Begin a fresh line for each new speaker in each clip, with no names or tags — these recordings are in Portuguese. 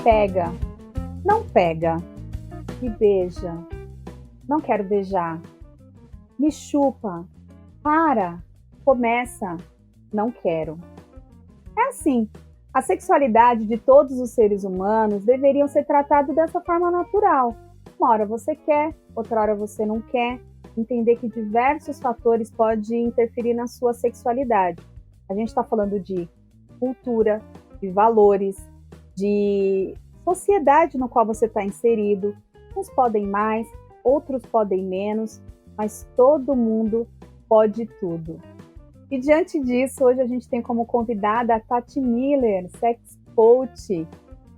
Pega, não pega. Me beija, não quero beijar. Me chupa, para, começa, não quero. É assim, a sexualidade de todos os seres humanos deveriam ser tratados dessa forma natural. Uma hora você quer, outra hora você não quer. Entender que diversos fatores podem interferir na sua sexualidade. A gente está falando de cultura, de valores, de sociedade no qual você está inserido. Uns podem mais, outros podem menos, mas todo mundo pode tudo. E diante disso, hoje a gente tem como convidada a Tati Miller, sex coach.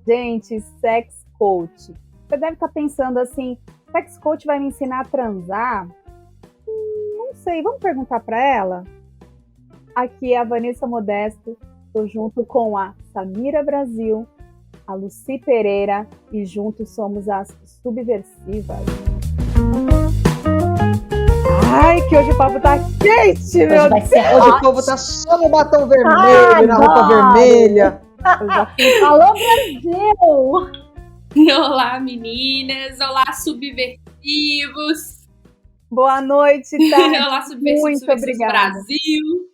Gente, sex coach. Você deve estar pensando assim, sex coach vai me ensinar a transar? Não sei, vamos perguntar para ela? Aqui é a Vanessa Modesto, estou junto com a Samira Brasil, a Lucy Pereira e juntos somos as Subversivas. Ai, que hoje o papo tá quente, meu Deus!
Hoje o povo tá só no batom vermelho, na roupa vermelha.
Alô, Brasil!
Olá, meninas! Olá, subversivos!
Boa noite, Tati!
Olá, subversivos!
Muito obrigada!
Brasil!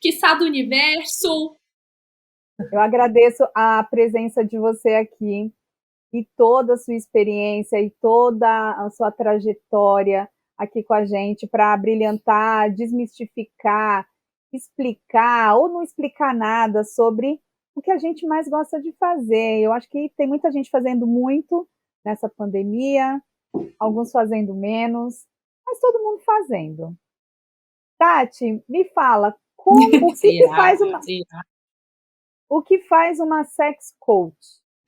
Quiçá do universo!
Eu agradeço a presença de você aqui e toda a sua experiência e toda a sua trajetória aqui com a gente para brilhantar, desmistificar, explicar ou não explicar nada sobre o que a gente mais gosta de fazer. Eu acho que tem muita gente fazendo muito nessa pandemia, alguns fazendo menos, mas todo mundo fazendo. Tati, me fala, o que faz uma sex coach?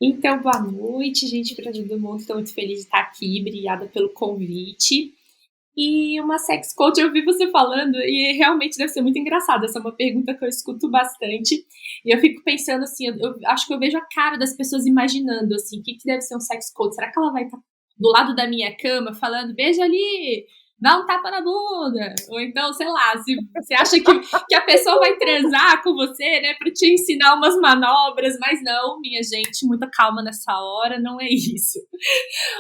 Então, boa noite, gente, para todo mundo. Estou muito feliz de estar aqui, obrigada pelo convite. E uma sex coach, eu vi você falando e realmente deve ser muito engraçado. Essa é uma pergunta que eu escuto bastante. E eu fico pensando assim, eu acho que eu vejo a cara das pessoas imaginando assim, o que deve ser um sex coach? Será que ela vai estar do lado da minha cama falando, beija ali, dá um tapa na bunda? Ou então, sei lá, se você acha que a pessoa vai transar com você, né, pra te ensinar umas manobras, mas não, minha gente, muita calma nessa hora, não é isso.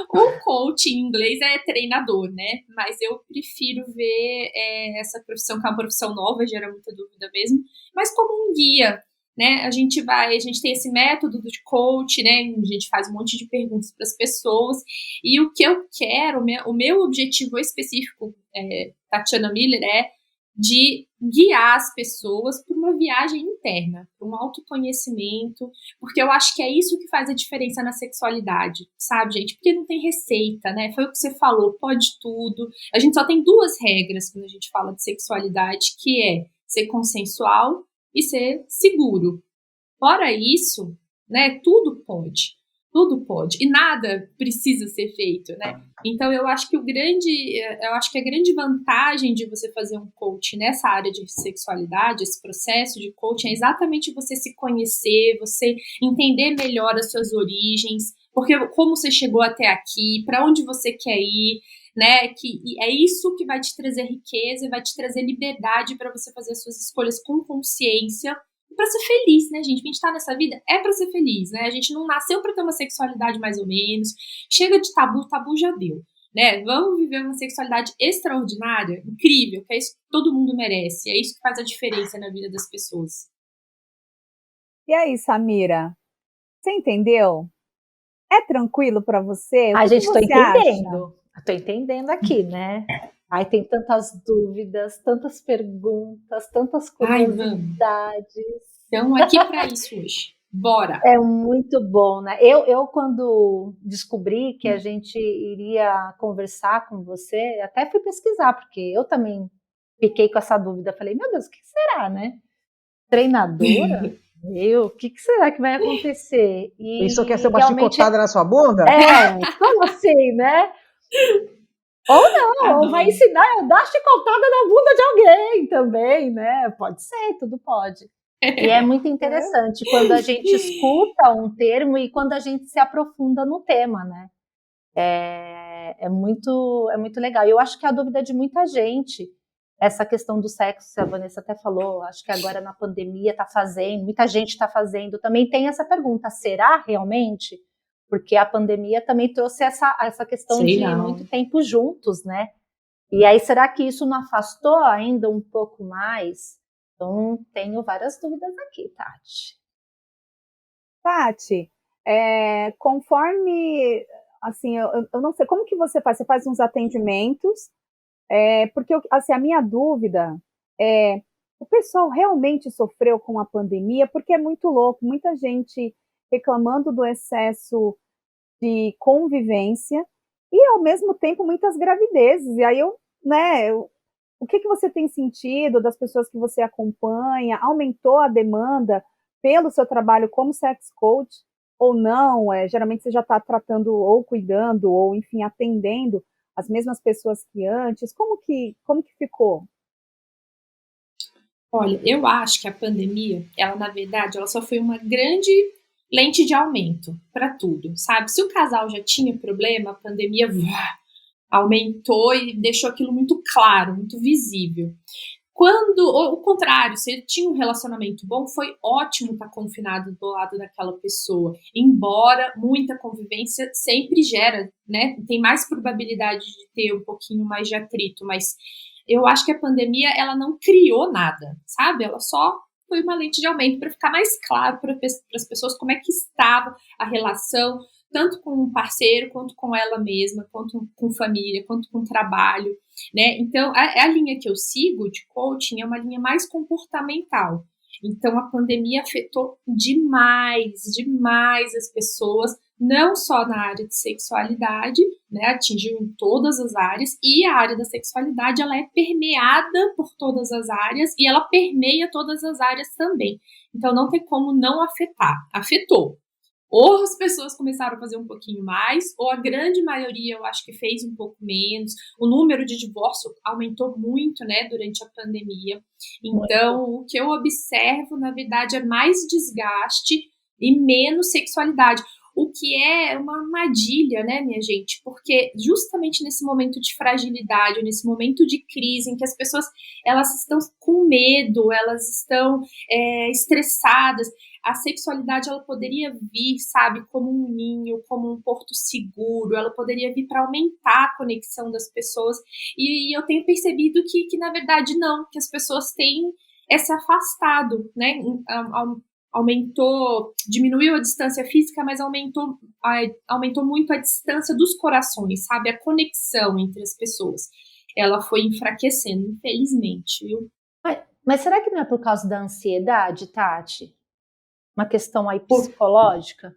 O coach em inglês é treinador, né? Mas eu prefiro ver essa profissão, que é uma profissão nova, gera muita dúvida mesmo, mas como um guia, né? A gente tem esse método de coach, né? A gente faz um monte de perguntas para as pessoas, e o que eu quero, o meu objetivo específico, Tatiana Miller, é de guiar as pessoas por uma viagem interna, por um autoconhecimento, porque eu acho que é isso que faz a diferença na sexualidade, sabe, gente? Porque não tem receita, né? Foi o que você falou, pode tudo. A gente só tem duas regras quando a gente fala de sexualidade, que é ser consensual e ser seguro. Fora isso, né, tudo pode. Tudo pode. E nada precisa ser feito, né? Então, eu acho que a grande vantagem de você fazer um coach nessa área de sexualidade, esse processo de coaching, é exatamente você se conhecer, você entender melhor as suas origens, porque como você chegou até aqui, para onde você quer ir, né? Que é isso que vai te trazer riqueza, vai te trazer liberdade para você fazer as suas escolhas com consciência. Pra ser feliz, né, gente? A gente tá nessa vida é pra ser feliz, né? A gente não nasceu pra ter uma sexualidade mais ou menos. Chega de tabu, tabu já deu, né? Vamos viver uma sexualidade extraordinária, incrível, que é isso que todo mundo merece. É isso que faz a diferença na vida das pessoas.
E aí, Samira? Você entendeu? É tranquilo pra você?
A gente, tô entendendo. Tô entendendo aqui, né? Ai, tem tantas dúvidas, tantas perguntas, tantas curiosidades.
Então, aqui para isso hoje. Bora!
É muito bom, né? Eu, quando descobri que a gente iria conversar com você, até fui pesquisar, porque eu também fiquei com essa dúvida. Falei, meu Deus, o que será, né? Treinadora? O que será que vai acontecer? E
isso quer ser uma chicotada na sua bunda?
Como assim, né? Ou não, ou vai ensinar a dar chicotada na bunda de alguém também, né? Pode ser, tudo pode. E é muito interessante quando a gente escuta um termo e quando a gente se aprofunda no tema, né? É muito legal. Eu acho que é a dúvida de muita gente essa questão do sexo, a Vanessa até falou, acho que agora na pandemia está fazendo, muita gente está fazendo, também tem essa pergunta, será realmente? Porque a pandemia também trouxe essa questão de muito tempo juntos, né? E aí, será que isso não afastou ainda um pouco mais? Então, tenho várias dúvidas aqui, Tati.
Tati, conforme, assim, eu não sei, como que você faz? Você faz uns atendimentos, porque, assim, a minha dúvida é, o pessoal realmente sofreu com a pandemia? Porque é muito louco, muita gente reclamando do excesso de convivência e, ao mesmo tempo, muitas gravidezes. E aí, o que você tem sentido das pessoas que você acompanha? Aumentou a demanda pelo seu trabalho como sex coach ou não? Geralmente você já está tratando ou cuidando ou, enfim, atendendo as mesmas pessoas que antes. Como que ficou?
Olha, eu acho que a pandemia, ela na verdade, ela só foi uma grande lente de aumento para tudo, sabe? Se o casal já tinha problema, a pandemia aumentou e deixou aquilo muito claro, muito visível. Quando, o contrário, se ele tinha um relacionamento bom, foi ótimo estar confinado do lado daquela pessoa. Embora muita convivência sempre gera, né? Tem mais probabilidade de ter um pouquinho mais de atrito, mas eu acho que a pandemia, ela não criou nada, sabe? Ela só foi uma lente de aumento para ficar mais claro para as pessoas como é que estava a relação, tanto com o parceiro, quanto com ela mesma, quanto com família, quanto com trabalho, né? Então, a linha que eu sigo de coaching é uma linha mais comportamental. Então, a pandemia afetou demais as pessoas, não só na área de sexualidade, né? Atingiu em todas as áreas, e a área da sexualidade, ela é permeada por todas as áreas, e ela permeia todas as áreas também. Então, não tem como não afetar. Afetou. Ou as pessoas começaram a fazer um pouquinho mais, ou a grande maioria eu acho que fez um pouco menos. O número de divórcio aumentou muito, né, durante a pandemia. Então, o que eu observo, na verdade, é mais desgaste e menos sexualidade. O que é uma armadilha, né, minha gente? Porque justamente nesse momento de fragilidade, nesse momento de crise, em que as pessoas elas estão com medo, elas estão estressadas, a sexualidade ela poderia vir, sabe, como um ninho, como um porto seguro, ela poderia vir para aumentar a conexão das pessoas, e eu tenho percebido que na verdade não, que as pessoas têm se afastado, né, aumentou, diminuiu a distância física, mas aumentou muito a distância dos corações, sabe, a conexão entre as pessoas, ela foi enfraquecendo, infelizmente, viu?
Mas será que não é por causa da ansiedade, Tati? Uma questão aí psicológica?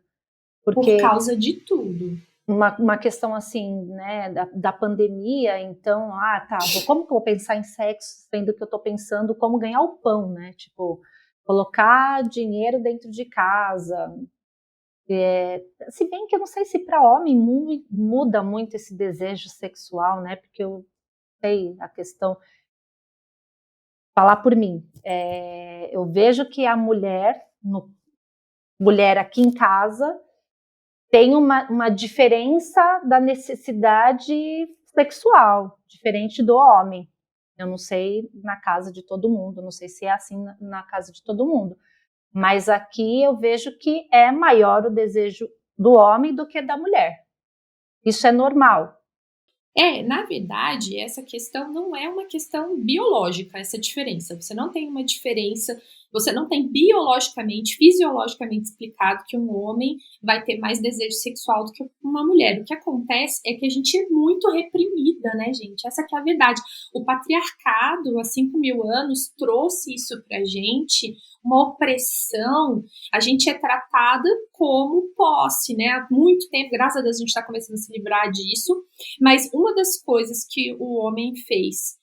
Porque por causa de tudo.
Uma questão assim, né, da pandemia, então, como que eu vou pensar em sexo, sendo que eu tô pensando como ganhar o pão, né? Tipo, colocar dinheiro dentro de casa. Se bem que eu não sei se para homem muda muito esse desejo sexual, né? Porque eu sei a questão. Falar por mim, eu vejo que a mulher aqui em casa tem uma diferença da necessidade sexual, diferente do homem. Eu não sei na casa de todo mundo, não sei se é assim na casa de todo mundo, mas aqui eu vejo que é maior o desejo do homem do que da mulher. Isso é normal.
Na verdade, essa questão não é uma questão biológica, essa diferença. Você não tem uma diferença, você não tem biologicamente, fisiologicamente explicado que um homem vai ter mais desejo sexual do que uma mulher. O que acontece é que a gente é muito reprimida, né, gente? Essa que é a verdade. O patriarcado, há 5.000 anos, trouxe isso pra gente, uma opressão. A gente é tratada como posse, né? Há muito tempo, graças a Deus, a gente está começando a se livrar disso. Mas uma das coisas que o homem fez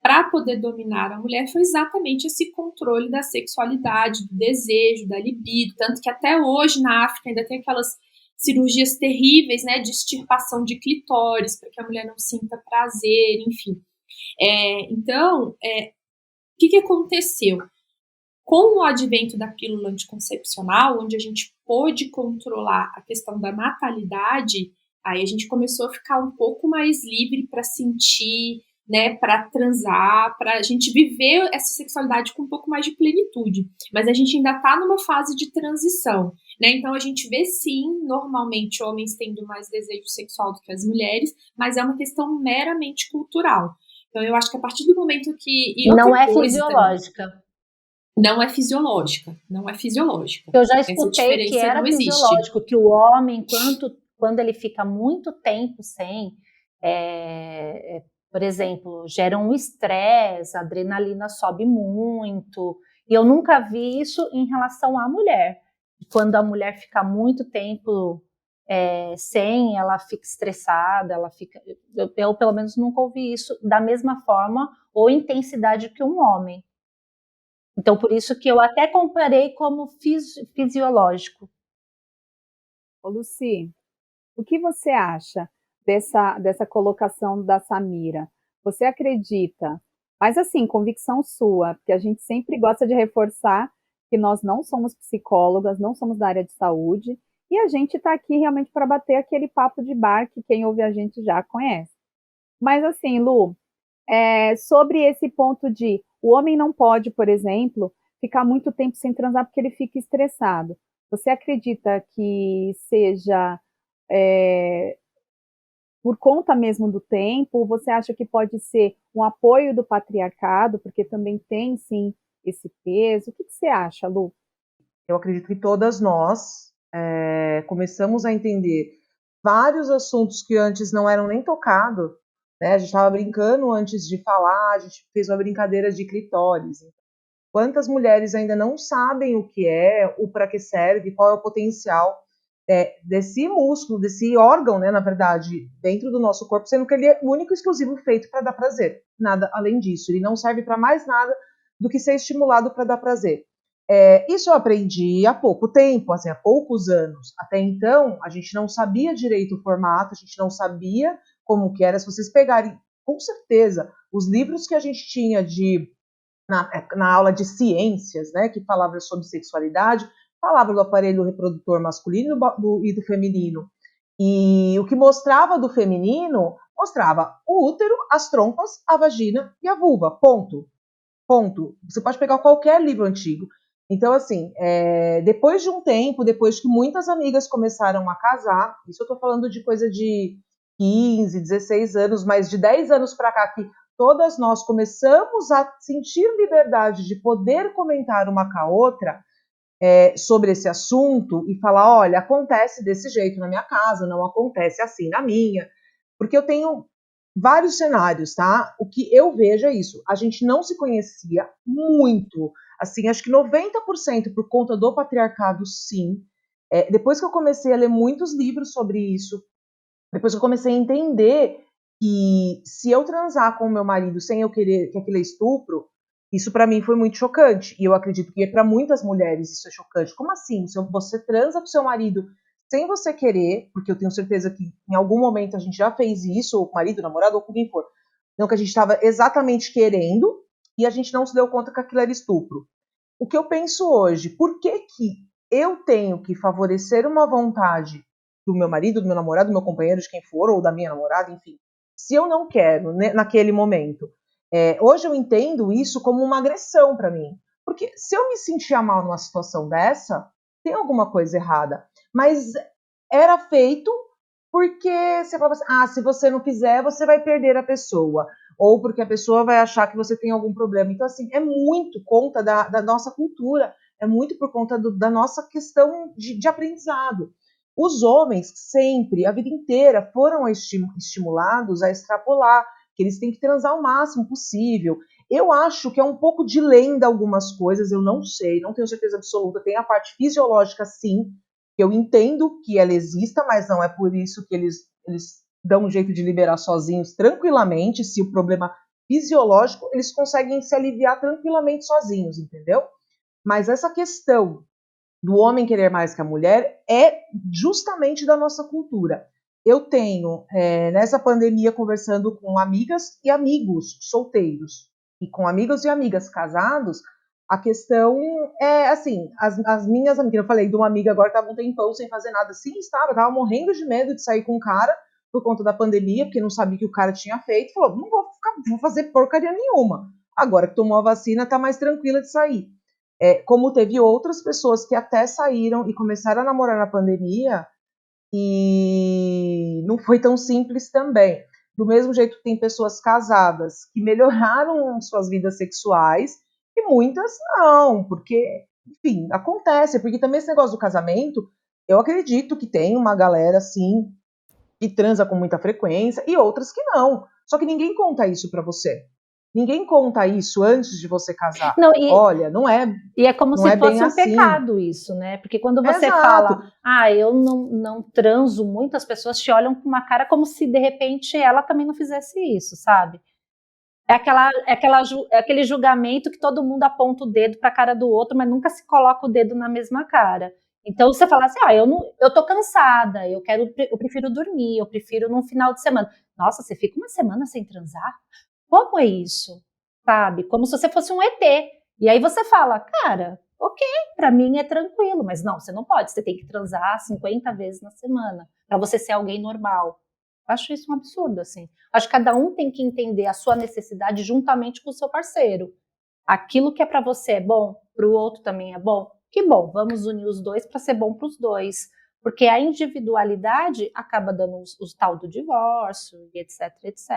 para poder dominar a mulher foi exatamente esse controle da sexualidade, do desejo, da libido. Tanto que até hoje na África ainda tem aquelas cirurgias terríveis, né, de extirpação de clitóris, para que a mulher não sinta prazer, enfim. Então, o que aconteceu? Com o advento da pílula anticoncepcional, onde a gente pôde controlar a questão da natalidade, aí a gente começou a ficar um pouco mais livre para sentir, né, para transar, para a gente viver essa sexualidade com um pouco mais de plenitude. Mas a gente ainda está numa fase de transição, né? Então a gente vê sim, normalmente homens tendo mais desejo sexual do que as mulheres, mas é uma questão meramente cultural. Então eu acho que a partir do momento que
não é fisiológica.
Também, não é fisiológica, não é fisiológica.
Eu já escutei que era fisiológico, que o homem, quando ele fica muito tempo sem, por exemplo, gera um estresse, a adrenalina sobe muito, e eu nunca vi isso em relação à mulher. Quando a mulher fica muito tempo sem, ela fica estressada, eu pelo menos nunca ouvi isso da mesma forma ou intensidade que um homem. Então, por isso que eu até comparei como fisiológico.
Ô, Lucy, o que você acha dessa colocação da Samira? Você acredita, mas assim, convicção sua, porque a gente sempre gosta de reforçar que nós não somos psicólogas, não somos da área de saúde, e a gente está aqui realmente para bater aquele papo de bar que quem ouve a gente já conhece. Mas assim, Lu, sobre esse ponto de o homem não pode, por exemplo, ficar muito tempo sem transar porque ele fica estressado. Você acredita que seja por conta mesmo do tempo? Você acha que pode ser um apoio do patriarcado, porque também tem, sim, esse peso? O que você acha, Lu?
Eu acredito que todas nós começamos a entender vários assuntos que antes não eram nem tocados, né? A gente estava brincando antes de falar, a gente fez uma brincadeira de clitóris. Quantas mulheres ainda não sabem o que é, o para que serve, qual é o potencial desse músculo, desse órgão, né, na verdade, dentro do nosso corpo, sendo que ele é único e exclusivo feito para dar prazer. Nada além disso. Ele não serve para mais nada do que ser estimulado para dar prazer. Isso eu aprendi há pouco tempo, assim, há poucos anos. Até então, a gente não sabia direito o formato, a gente não sabia como que era. Se vocês pegarem, com certeza, os livros que a gente tinha na aula de ciências, né, que falava sobre sexualidade, falava do aparelho reprodutor masculino e do feminino. E o que mostrava do feminino, mostrava o útero, as trompas, a vagina e a vulva, ponto. Ponto. Você pode pegar qualquer livro antigo. Então, assim, depois de um tempo, depois que muitas amigas começaram a casar, isso eu tô falando de coisa de 15, 16 anos, mas de 10 anos para cá, que todas nós começamos a sentir liberdade de poder comentar uma com a outra sobre esse assunto e falar, olha, acontece desse jeito na minha casa, não acontece assim na minha, porque eu tenho vários cenários, tá? O que eu vejo é isso, a gente não se conhecia muito, assim, acho que 90% por conta do patriarcado, sim. Depois que eu comecei a ler muitos livros sobre isso, depois que eu comecei a entender que se eu transar com o meu marido sem eu querer que aquilo é estupro, isso para mim foi muito chocante. E eu acredito que para muitas mulheres isso é chocante. Como assim? Se você transa com seu marido sem você querer, porque eu tenho certeza que em algum momento a gente já fez isso, ou com o marido, namorado, ou com quem for. Não que a gente estava exatamente querendo e a gente não se deu conta que aquilo era estupro. O que eu penso hoje, por que eu tenho que favorecer uma vontade do meu marido, do meu namorado, do meu companheiro, de quem for, ou da minha namorada, enfim, se eu não quero, né, naquele momento? Hoje eu entendo isso como uma agressão para mim, porque se eu me sentia mal numa situação dessa, tem alguma coisa errada, mas era feito porque você falava assim, se você não quiser, você vai perder a pessoa, ou porque a pessoa vai achar que você tem algum problema. Então, assim, é muito conta da nossa cultura, é muito por conta da nossa questão de aprendizado. Os homens sempre, a vida inteira, foram estimulados a extrapolar, que eles têm que transar o máximo possível. Eu acho que é um pouco de lenda algumas coisas, eu não sei, não tenho certeza absoluta. Tem a parte fisiológica, sim, que eu entendo que ela exista, mas não é por isso que eles dão um jeito de liberar sozinhos tranquilamente. Se o problema fisiológico, eles conseguem se aliviar tranquilamente sozinhos, entendeu? Mas essa questão do homem querer mais que a mulher é justamente da nossa cultura. Eu tenho, nessa pandemia, conversando com amigas e amigos solteiros, e com amigos e amigas casados, a questão é assim, as minhas amigas, eu falei de uma amiga agora que estava um tempão sem fazer nada, sim, estava morrendo de medo de sair com um cara, por conta da pandemia, porque não sabia o que o cara tinha feito, falou, não vou fazer porcaria nenhuma. Agora que tomou a vacina, tá mais tranquila de sair. Como teve outras pessoas que até saíram e começaram a namorar na pandemia, e não foi tão simples também. Do mesmo jeito que tem pessoas casadas que melhoraram suas vidas sexuais, e muitas não, porque, enfim, acontece, porque também esse negócio do casamento, eu acredito que tem uma galera, assim, que transa com muita frequência, e outras que não. Só que ninguém conta isso pra você. Ninguém conta isso antes de você casar.
Não,
Olha, não é
como
não
se
é bem
fosse um
assim.
pecado isso, né? Porque quando você
Exato.
fala, eu não transo, muitas pessoas te olham com uma cara como se de repente ela também não fizesse isso, sabe? É aquele julgamento que todo mundo aponta o dedo para a cara do outro, mas nunca se coloca o dedo na mesma cara. Então você fala assim, eu tô cansada, eu prefiro dormir, eu prefiro num final de semana. Nossa, você fica uma semana sem transar? Como é isso? Sabe? Como se você fosse um ET. E aí você fala, cara, ok, pra mim é tranquilo, mas não, você não pode, você tem que transar 50 vezes na semana pra você ser alguém normal. Eu acho isso um absurdo, assim. Acho que cada um tem que entender a sua necessidade juntamente com o seu parceiro. Aquilo que é pra você é bom, pro outro também é bom. Que bom, vamos unir os dois pra ser bom pros dois. Porque a individualidade acaba dando o tal do divórcio, e etc, etc.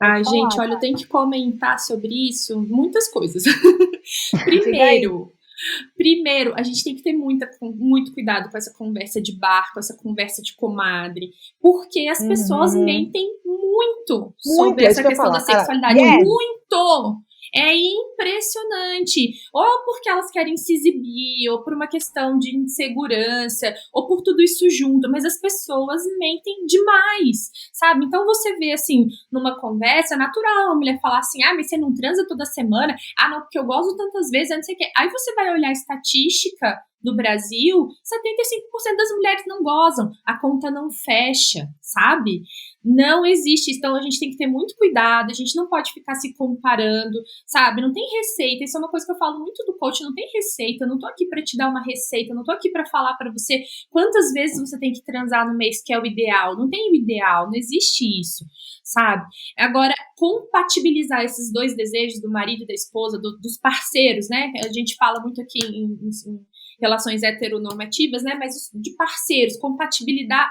Ai, gente, olha, eu tenho que comentar sobre isso muitas coisas. Primeiro, a gente tem que ter muito cuidado com essa conversa de bar, com essa conversa de comadre, porque as pessoas mentem muito sobre essa questão da sexualidade. Muito! É impressionante. Ou porque elas querem se exibir, ou por uma questão de insegurança, ou por tudo isso junto, mas as pessoas mentem demais, sabe? Então você vê, assim, numa conversa, é natural a mulher falar assim, mas você não transa toda semana? Não, porque eu gosto tantas vezes, não sei o quê. Aí você vai olhar a estatística do Brasil, 75% das mulheres não gozam, a conta não fecha, sabe? Não existe, então a gente tem que ter muito cuidado, a gente não pode ficar se comparando, sabe? Não tem receita, isso é uma coisa que eu falo muito do coach, não tem receita, eu não tô aqui pra te dar uma receita, eu não tô aqui pra falar pra você quantas vezes você tem que transar no mês que é o ideal, não tem o ideal, não existe isso, sabe? Agora, compatibilizar esses dois desejos do marido e da esposa, dos parceiros, né? A gente fala muito aqui em relações heteronormativas, né? Mas de parceiros, compatibilizar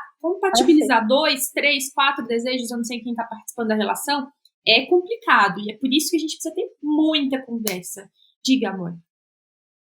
2, 3, 4 desejos, eu não sei quem está participando da relação, é complicado. E é por isso que a gente precisa ter muita conversa. Diga, amor.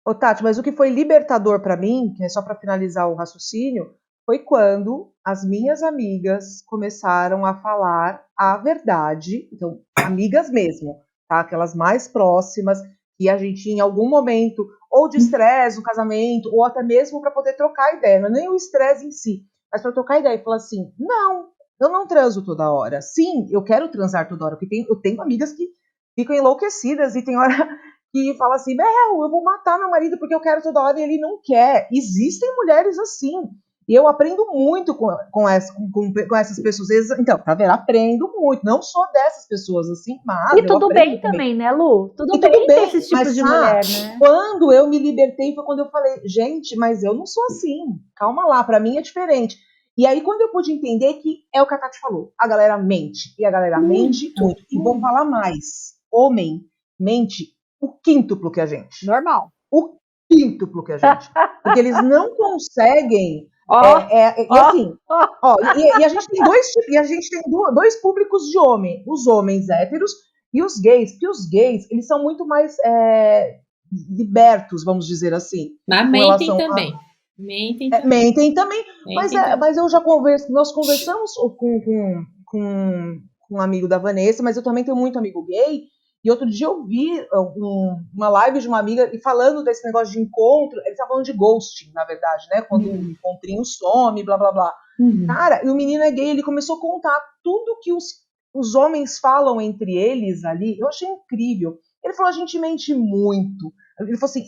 Ô, Tati, mas o que foi libertador para mim, que é só para finalizar o raciocínio, foi quando as minhas amigas começaram a falar a verdade, então, amigas mesmo, tá? Aquelas mais próximas, que a gente, em algum momento, ou de estresse no casamento, ou até mesmo para poder trocar ideia, não é nem o estresse em si, mas para trocar ideia e falar assim, não, eu não transo toda hora. Sim, eu quero transar toda hora, porque eu tenho amigas que ficam enlouquecidas e tem hora que fala assim, eu vou matar meu marido porque eu quero toda hora e ele não quer. Existem mulheres assim. E eu aprendo muito com essas pessoas. Então, tá vendo? Aprendo muito. Não sou dessas pessoas assim, mas
e tudo bem também, né, Lu? Tudo bem ter esses tipos de mulher, né?
Quando eu me libertei foi quando eu falei, gente, mas eu não sou assim. Calma lá, pra mim é diferente. E aí, quando eu pude entender que é o que a Tati falou, a galera mente. E a galera mente muito. E vou falar mais. Homem mente o quíntuplo que a gente.
Normal.
O quíntuplo que a gente. Porque eles não conseguem. E a gente tem dois públicos de homem: os homens héteros e os gays. Porque os gays, eles são muito mais libertos, vamos dizer assim.
Mas mentem também.
Mentem também. Mas eu já nós conversamos com um amigo da Vanessa, mas eu também tenho muito amigo gay. E outro dia eu vi uma live de uma amiga e falando desse negócio de encontro, eles estavam falando de ghosting, na verdade, né? Quando o encontrinho some, blá, blá, blá. Cara, e o menino é gay, ele começou a contar tudo que os homens falam entre eles ali. Eu achei incrível. Ele falou, a gente mente muito. Ele falou assim,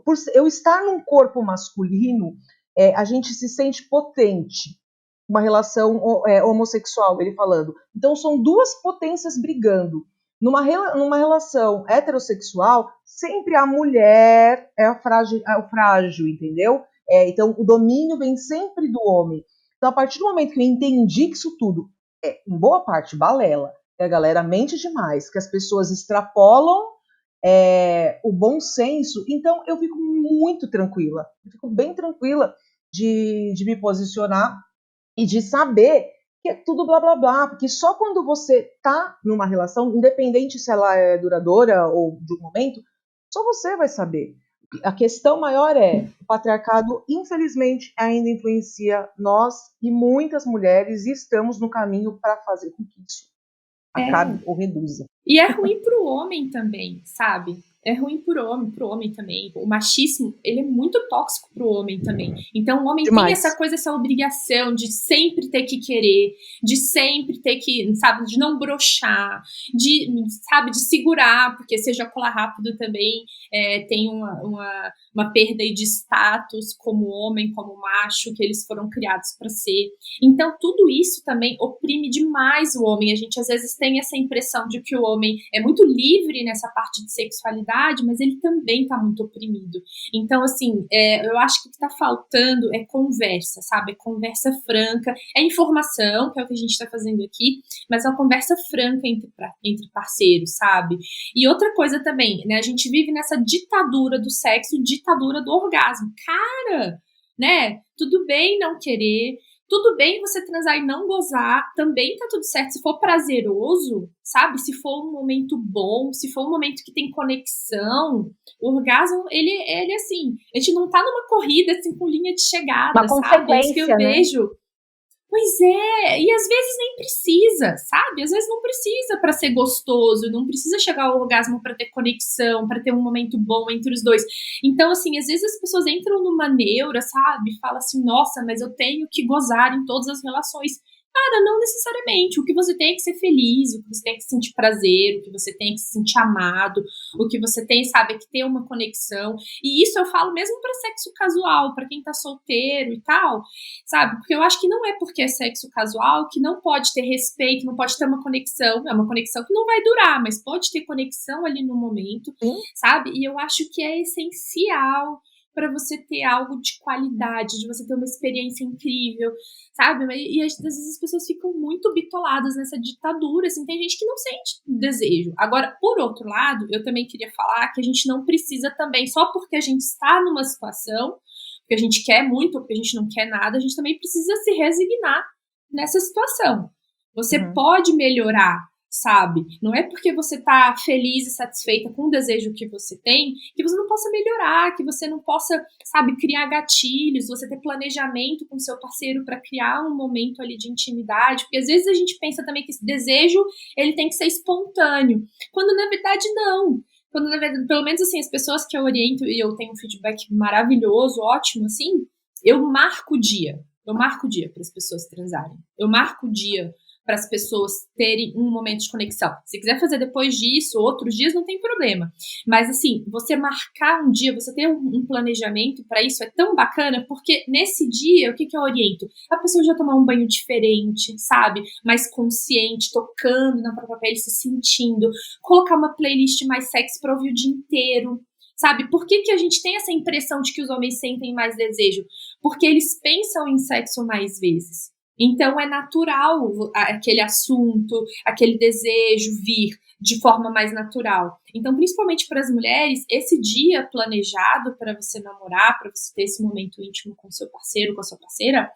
por eu estar num corpo masculino, a gente se sente potente. Uma relação homossexual, ele falando. Então são duas potências brigando. Numa relação heterossexual, sempre a mulher é o frágil, entendeu? Então, o domínio vem sempre do homem. Então, a partir do momento que eu entendi que isso tudo é, em boa parte, balela, que a galera mente demais, que as pessoas extrapolam o bom senso, então eu fico muito tranquila, eu fico bem tranquila de me posicionar e de saber que é tudo blá blá blá, porque só quando você tá numa relação, independente se ela é duradoura ou de um momento, só você vai saber. A questão maior é, o patriarcado, infelizmente, ainda influencia nós e muitas mulheres, e estamos no caminho para fazer com que isso acabe ou reduza.
E é ruim pro homem também, sabe? É ruim pro homem também. O machismo, ele é muito tóxico pro homem também. Então o homem
Demais.
tem essa coisa, essa obrigação de sempre ter que querer, de sempre ter que, sabe, de não broxar, de, sabe, de segurar, porque se ejacular rápido também tem uma perda de status como homem, como macho, que eles foram criados para ser. Então tudo isso também oprime demais o homem. A gente às vezes tem essa impressão de que o homem é muito livre nessa parte de sexualidade, mas ele também está muito oprimido. Então, assim, eu acho que o que está faltando é conversa, sabe? É conversa franca, é informação, que é o que a gente está fazendo aqui, mas é uma conversa franca entre parceiros, sabe? E outra coisa também, né? A gente vive nessa ditadura do sexo, ditadura do orgasmo. Cara, né? Tudo bem não querer, tudo bem você transar e não gozar, também tá tudo certo. Se for prazeroso, sabe? Se for um momento bom, se for um momento que tem conexão, o orgasmo, ele assim, a gente não tá numa corrida assim com linha de chegada,
Uma
sabe? É isso que eu
consequência, né?
vejo. Pois é, e às vezes nem precisa, sabe? Às vezes não precisa para ser gostoso, não precisa chegar ao orgasmo para ter conexão, para ter um momento bom entre os dois. Então, assim, às vezes as pessoas entram numa neura, sabe? Fala assim, nossa, mas eu tenho que gozar em todas as relações. Cara, não necessariamente. O que você tem é que ser feliz, o que você tem é que sentir prazer, o que você tem é que se sentir amado, o que você tem, sabe, é que ter uma conexão. E isso eu falo mesmo para sexo casual, para quem tá solteiro e tal, sabe? Porque eu acho que não é porque é sexo casual que não pode ter respeito, não pode ter uma conexão. É uma conexão que não vai durar, mas pode ter conexão ali no momento, sabe? E eu acho que é essencial para você ter algo de qualidade, de você ter uma experiência incrível, sabe? E às vezes as pessoas ficam muito bitoladas nessa ditadura, assim, tem gente que não sente desejo. Agora, por outro lado, eu também queria falar que a gente não precisa também, só porque a gente está numa situação, porque a gente quer muito, ou porque a gente não quer nada, a gente também precisa se resignar nessa situação. Você pode melhorar, sabe? Não é porque você tá feliz e satisfeita com o desejo que você tem, que você não possa melhorar, que você não possa, sabe, criar gatilhos, você ter planejamento com seu parceiro para criar um momento ali de intimidade, porque às vezes a gente pensa também que esse desejo, ele tem que ser espontâneo, quando na verdade não. Quando na verdade, pelo menos assim, as pessoas que eu oriento e eu tenho um feedback maravilhoso, ótimo, assim, eu marco o dia para as pessoas transarem, eu marco o dia para as pessoas terem um momento de conexão. Se quiser fazer depois disso, outros dias, não tem problema. Mas, assim, você marcar um dia, você ter um planejamento para isso é tão bacana, porque nesse dia, o que eu oriento? A pessoa já tomar um banho diferente, sabe? Mais consciente, tocando na própria pele, se sentindo. Colocar uma playlist mais sexy para ouvir o dia inteiro. Sabe? Por que a gente tem essa impressão de que os homens sentem mais desejo? Porque eles pensam em sexo mais vezes. Então é natural aquele assunto, aquele desejo vir de forma mais natural. Então, principalmente para as mulheres, esse dia planejado para você namorar, para você ter esse momento íntimo com seu parceiro, com a sua parceira,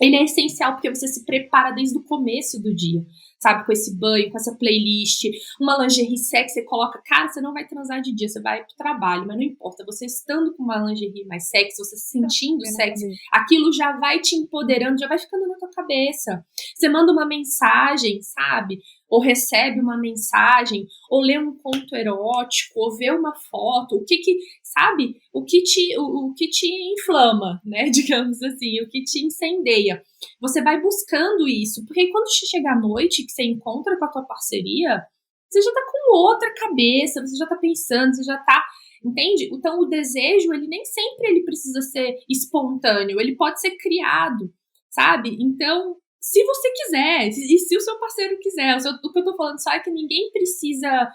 ele é essencial porque você se prepara desde o começo do dia, sabe? Com esse banho, com essa playlist, uma lingerie sexy, você coloca, cara, você não vai transar de dia, você vai pro trabalho, mas não importa, você estando com uma lingerie mais sexy, você se sentindo sexy, aquilo já vai te empoderando, já vai ficando na tua cabeça. Você manda uma mensagem, sabe? Ou recebe uma mensagem, ou lê um conto erótico, ou vê uma foto, o que sabe? O que te inflama, né? Digamos assim, o que te incendeia. Você vai buscando isso, porque quando chega a noite que você encontra com a tua parceria, você já tá com outra cabeça, você já tá pensando, você já tá, entende? Então o desejo, ele nem sempre ele precisa ser espontâneo, ele pode ser criado, sabe? Então, se você quiser, e se o seu parceiro quiser, o que eu tô falando só é que ninguém precisa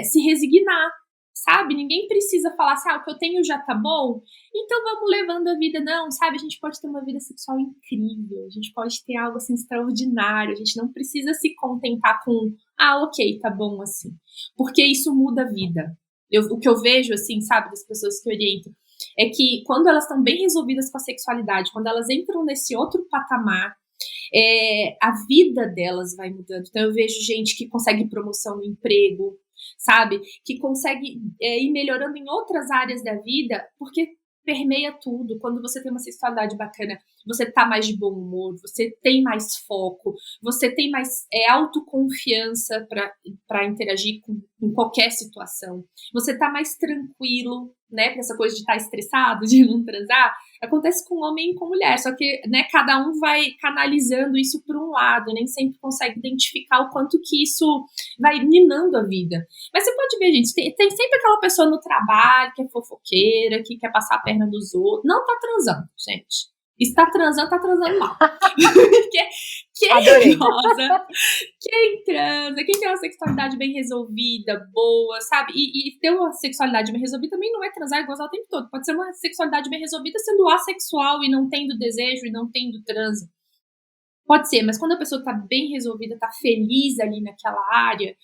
se resignar, sabe? Ninguém precisa falar assim, o que eu tenho já tá bom, então vamos levando a vida, não, sabe? A gente pode ter uma vida sexual incrível, a gente pode ter algo assim extraordinário, a gente não precisa se contentar com, ok, tá bom assim, porque isso muda a vida. O que eu vejo, assim, sabe, das pessoas que orientam, é que quando elas estão bem resolvidas com a sexualidade, quando elas entram nesse outro patamar, a vida delas vai mudando. Então eu vejo gente que consegue promoção no emprego, sabe? Que consegue ir melhorando em outras áreas da vida, porque permeia tudo. Quando você tem uma sexualidade bacana, você tá mais de bom humor, você tem mais foco, você tem mais autoconfiança para interagir com qualquer situação. Você tá mais tranquilo, né? Porque essa coisa de estar estressado, de não transar, acontece com homem e com mulher, só que, né, cada um vai canalizando isso por um lado, nem sempre consegue identificar o quanto que isso vai minando a vida. Mas você pode ver, gente, tem sempre aquela pessoa no trabalho que é fofoqueira, que quer passar a perna dos outros. Não tá transando, gente. E se tá transando mal. Quem goza, quem transa, quem tem uma sexualidade bem resolvida, boa, sabe? E ter uma sexualidade bem resolvida também não é transar e gozar o tempo todo. Pode ser uma sexualidade bem resolvida sendo assexual e não tendo desejo e não tendo transa. Pode ser, mas quando a pessoa tá bem resolvida, tá feliz ali naquela área,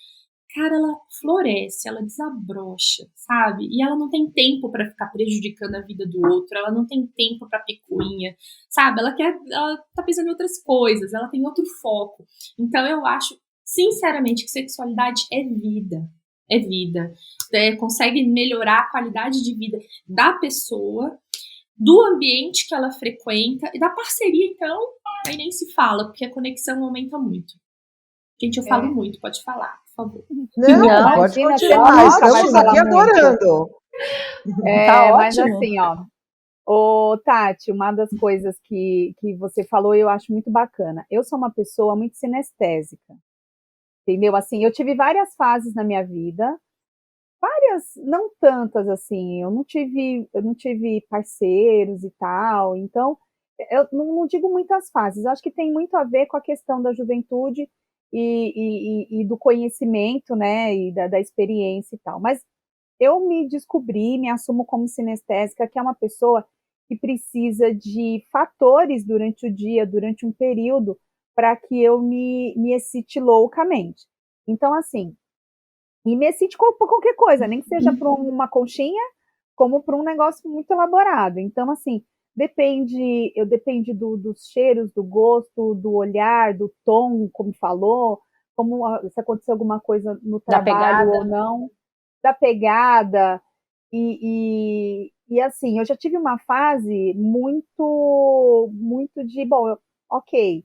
cara, ela floresce, ela desabrocha, sabe? E ela não tem tempo pra ficar prejudicando a vida do outro, ela não tem tempo pra picuinha, sabe? Ela tá pensando em outras coisas, ela tem outro foco. Então eu acho, sinceramente, que sexualidade é vida. É vida. Consegue melhorar a qualidade de vida da pessoa, do ambiente que ela frequenta e da parceria, então, aí nem se fala, porque a conexão aumenta muito. Gente, eu falo muito, pode falar, por favor.
Não, pode continuar, estamos aqui adorando.
Tá mas assim, ô Tati, uma das coisas que você falou eu acho muito bacana. Eu sou uma pessoa muito sinestésica, entendeu? Assim, eu tive várias fases na minha vida, várias, não tantas assim, eu não tive parceiros e tal, então eu não digo muitas fases, acho que tem muito a ver com a questão da juventude e do conhecimento, né, e da experiência e tal. Mas eu me descobri, me assumo como sinestésica, que é uma pessoa que precisa de fatores durante o dia, durante um período, para que eu me excite loucamente. Então, assim, e me excite por qualquer coisa, nem que seja por uma conchinha, como por um negócio muito elaborado. Então, assim, depende dos cheiros, do gosto, do olhar, do tom, como falou, como se aconteceu alguma coisa no trabalho ou não, da pegada. E assim, eu já tive uma fase muito de, bom, ok,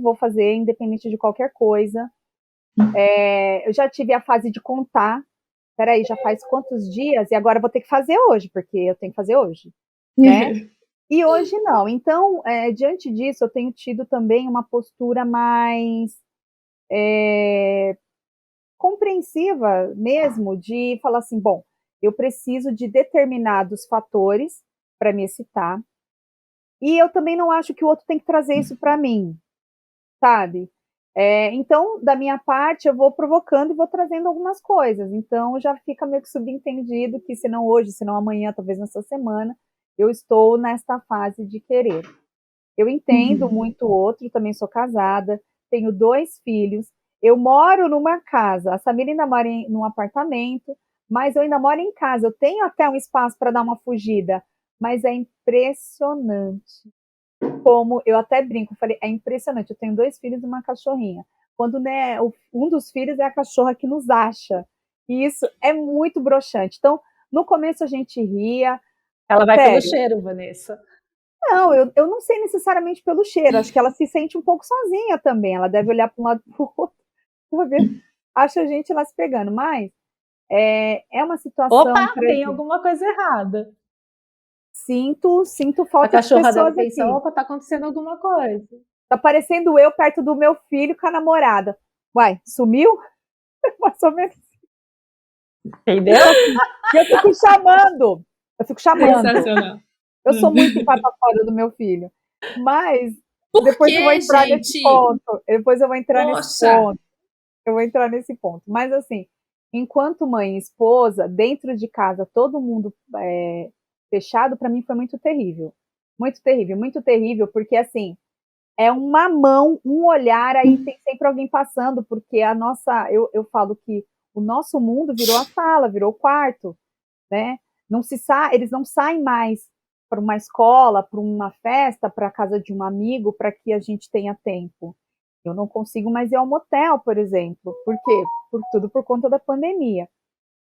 vou fazer, independente de qualquer coisa. Eu já tive a fase de contar, peraí, já faz quantos dias? E agora eu vou ter que fazer hoje, porque eu tenho que fazer hoje, né? E hoje não. Então, diante disso, eu tenho tido também uma postura mais compreensiva mesmo, de falar assim, bom, eu preciso de determinados fatores para me excitar, e eu também não acho que o outro tem que trazer isso para mim, sabe? Então, da minha parte, eu vou provocando e vou trazendo algumas coisas. Então, já fica meio que subentendido que, se não hoje, se não amanhã, talvez nessa semana, eu estou nesta fase de querer. Eu entendo muito o outro, também sou casada, tenho 2 filhos, eu moro numa casa, a Samira ainda mora num apartamento, mas eu ainda moro em casa, eu tenho até um espaço para dar uma fugida, mas é impressionante. Como eu até brinco, falei, é impressionante, eu tenho 2 filhos e uma cachorrinha. Quando, né, um dos filhos é a cachorra que nos acha. E isso é muito broxante. Então, no começo a gente ria.
Ela vai pelo cheiro, Vanessa.
Não, eu não sei necessariamente pelo cheiro. Acho que ela se sente um pouco sozinha também. Ela deve olhar para um lado e para o outro. Acha a gente lá se pegando. Mas é uma situação...
Opa, tem alguma coisa errada.
Sinto falta de pessoas aqui.
A cachorra deve pensar, opa, tá acontecendo alguma coisa.
Tá parecendo eu perto do meu filho com a namorada. Uai, sumiu? Mais ou menos.
Entendeu?
Eu fico chamando.
Sensacional.
Eu sou muito empatafada do meu filho. Mas
depois
eu vou entrar nesse ponto. Eu vou entrar nesse ponto. Mas assim, enquanto mãe e esposa, dentro de casa, todo mundo fechado, para mim foi muito terrível. Muito terrível, porque assim, é uma mão, um olhar, aí tem sempre alguém passando, porque eu falo que o nosso mundo virou a sala, virou o quarto, né? Eles não saem mais para uma escola, para uma festa, para a casa de um amigo, para que a gente tenha tempo. Eu não consigo mais ir ao motel, por exemplo. Por quê? Tudo por conta da pandemia.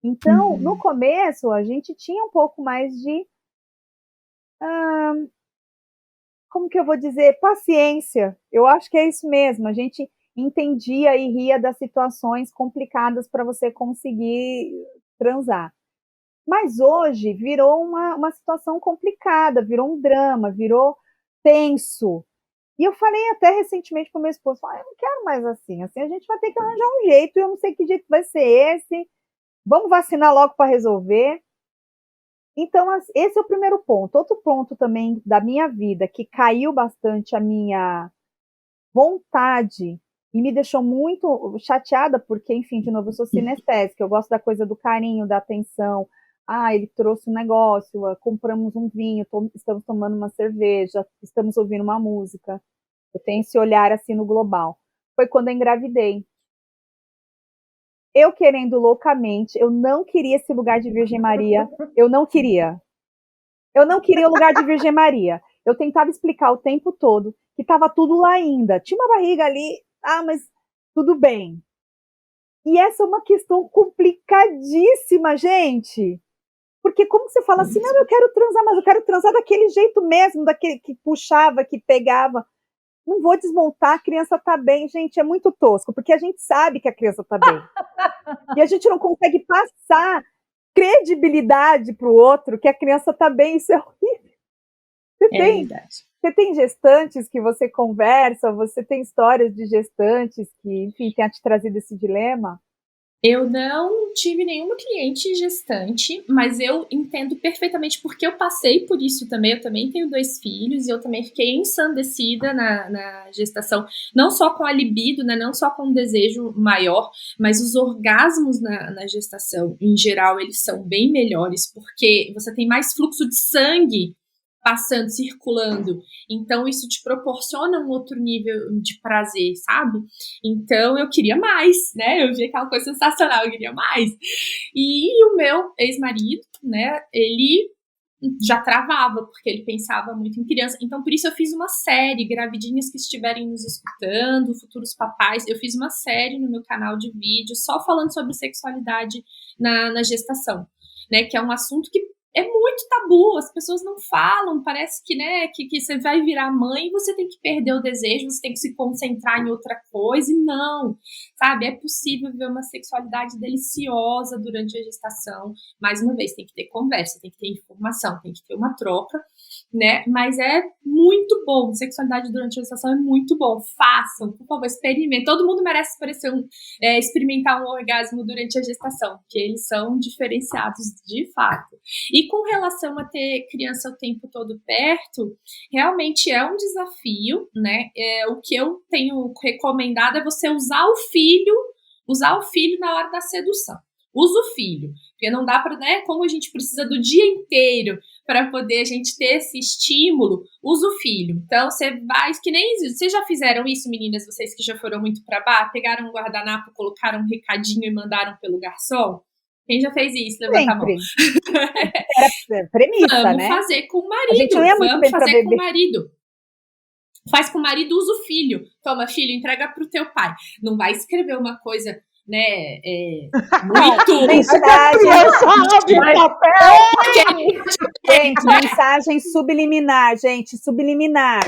Então, no começo, a gente tinha um pouco mais de como que eu vou dizer? Paciência. Eu acho que é isso mesmo. A gente entendia e ria das situações complicadas para você conseguir transar. Mas hoje virou uma situação complicada, virou um drama, virou tenso. E eu falei até recentemente para o meu esposo, eu não quero mais assim a gente vai ter que arranjar um jeito, eu não sei que jeito vai ser esse, vamos vacinar logo para resolver. Então, esse é o primeiro ponto. Outro ponto também da minha vida, que caiu bastante a minha vontade e me deixou muito chateada, porque, enfim, de novo, eu sou sinestésica, eu gosto da coisa do carinho, da atenção. Ele trouxe um negócio, compramos um vinho, estamos tomando uma cerveja, estamos ouvindo uma música. Eu tenho esse olhar assim no global. Foi quando eu engravidei. Eu querendo loucamente, eu não queria esse lugar de Virgem Maria, eu não queria o lugar de Virgem Maria. Eu tentava explicar o tempo todo que estava tudo lá ainda. Tinha uma barriga ali, mas tudo bem. E essa é uma questão complicadíssima, gente. Porque como você fala assim, não, eu quero transar, mas eu quero transar daquele jeito mesmo, daquele que puxava, que pegava. Não vou desmontar, a criança tá bem. Gente, é muito tosco, porque a gente sabe que a criança tá bem. E a gente não consegue passar credibilidade para o outro que a criança tá bem. Isso é horrível. Você tem gestantes que você conversa, você tem histórias de gestantes que, enfim, tenha te trazido esse dilema?
Eu não tive nenhuma cliente gestante, mas eu entendo perfeitamente porque eu passei por isso também. Eu também tenho 2 filhos e eu também fiquei ensandecida na gestação, não só com a libido, né, não só com um desejo maior, mas os orgasmos na gestação, em geral, eles são bem melhores, porque você tem mais fluxo de sangue passando, circulando. Então, isso te proporciona um outro nível de prazer, sabe? Então, eu queria mais, né? Eu vi aquela coisa sensacional, eu queria mais. E o meu ex-marido, né? Ele já travava, porque ele pensava muito em criança. Então, por isso eu fiz uma série, gravidinhas que estiverem nos escutando, futuros papais, eu fiz uma série no meu canal de vídeo só falando sobre sexualidade na gestação, né? Que é um assunto que é muito tabu, as pessoas não falam, parece que, né, que você vai virar mãe e você tem que perder o desejo, você tem que se concentrar em outra coisa, e não, sabe, é possível ver uma sexualidade deliciosa durante a gestação. Mais uma vez, tem que ter conversa, tem que ter informação, tem que ter uma troca, né, mas é muito bom, sexualidade durante a gestação é muito bom, façam, por favor, experimentem, todo mundo merece experimentar um orgasmo durante a gestação, porque eles são diferenciados de fato. E com relação a ter criança o tempo todo perto, realmente é um desafio, né? O que eu tenho recomendado é você usar o filho na hora da sedução. Usa o filho, porque não dá para, né? Como a gente precisa do dia inteiro para poder a gente ter esse estímulo, usa o filho. Então, você vai, que nem vocês já fizeram isso, meninas, vocês que já foram muito para bar, pegaram um guardanapo, colocaram um recadinho e mandaram pelo garçom? Quem já fez isso? Levanta a mão.
Era premissa,
vamos
né?
Fazer com o marido.
A gente não ia muito
vamos
bem
fazer
pra
com o marido. Faz com o marido, usa o filho. Toma, filho, entrega pro teu pai. Não vai escrever uma coisa, né, muito...
Gente, mensagem subliminar, gente, subliminar.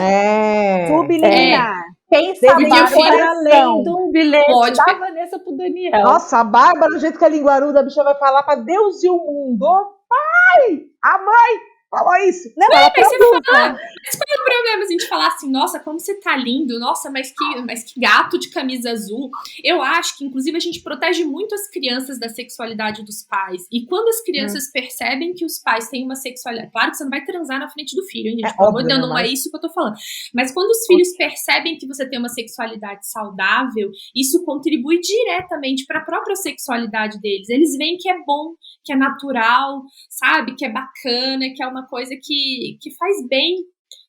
Subliminar.
Pensa além de um bilhete da Vanessa pro Daniel.
Nossa, a Bárbara, do jeito que a linguaruda, a bicha vai falar pra Deus e o mundo. Pai! A mãe! Fala isso.
Não, ela
Mas você
produz,
fala,
né?
mas qual é o problema a gente falar assim, nossa, como você tá lindo, nossa, mas que gato de camisa azul. Eu acho que, inclusive, a gente protege muito as crianças da sexualidade dos pais. E quando as crianças percebem que os pais têm uma sexualidade, claro que você não vai transar na frente do filho, hein, gente?
É
Pelo amor de
óbvio,
Deus,
né?
não é
Mas
isso que eu tô falando. Mas quando os filhos percebem que você tem uma sexualidade saudável, isso contribui diretamente para a própria sexualidade deles. Eles veem que é bom, que é natural, sabe? Que é bacana, que é uma coisa que faz bem,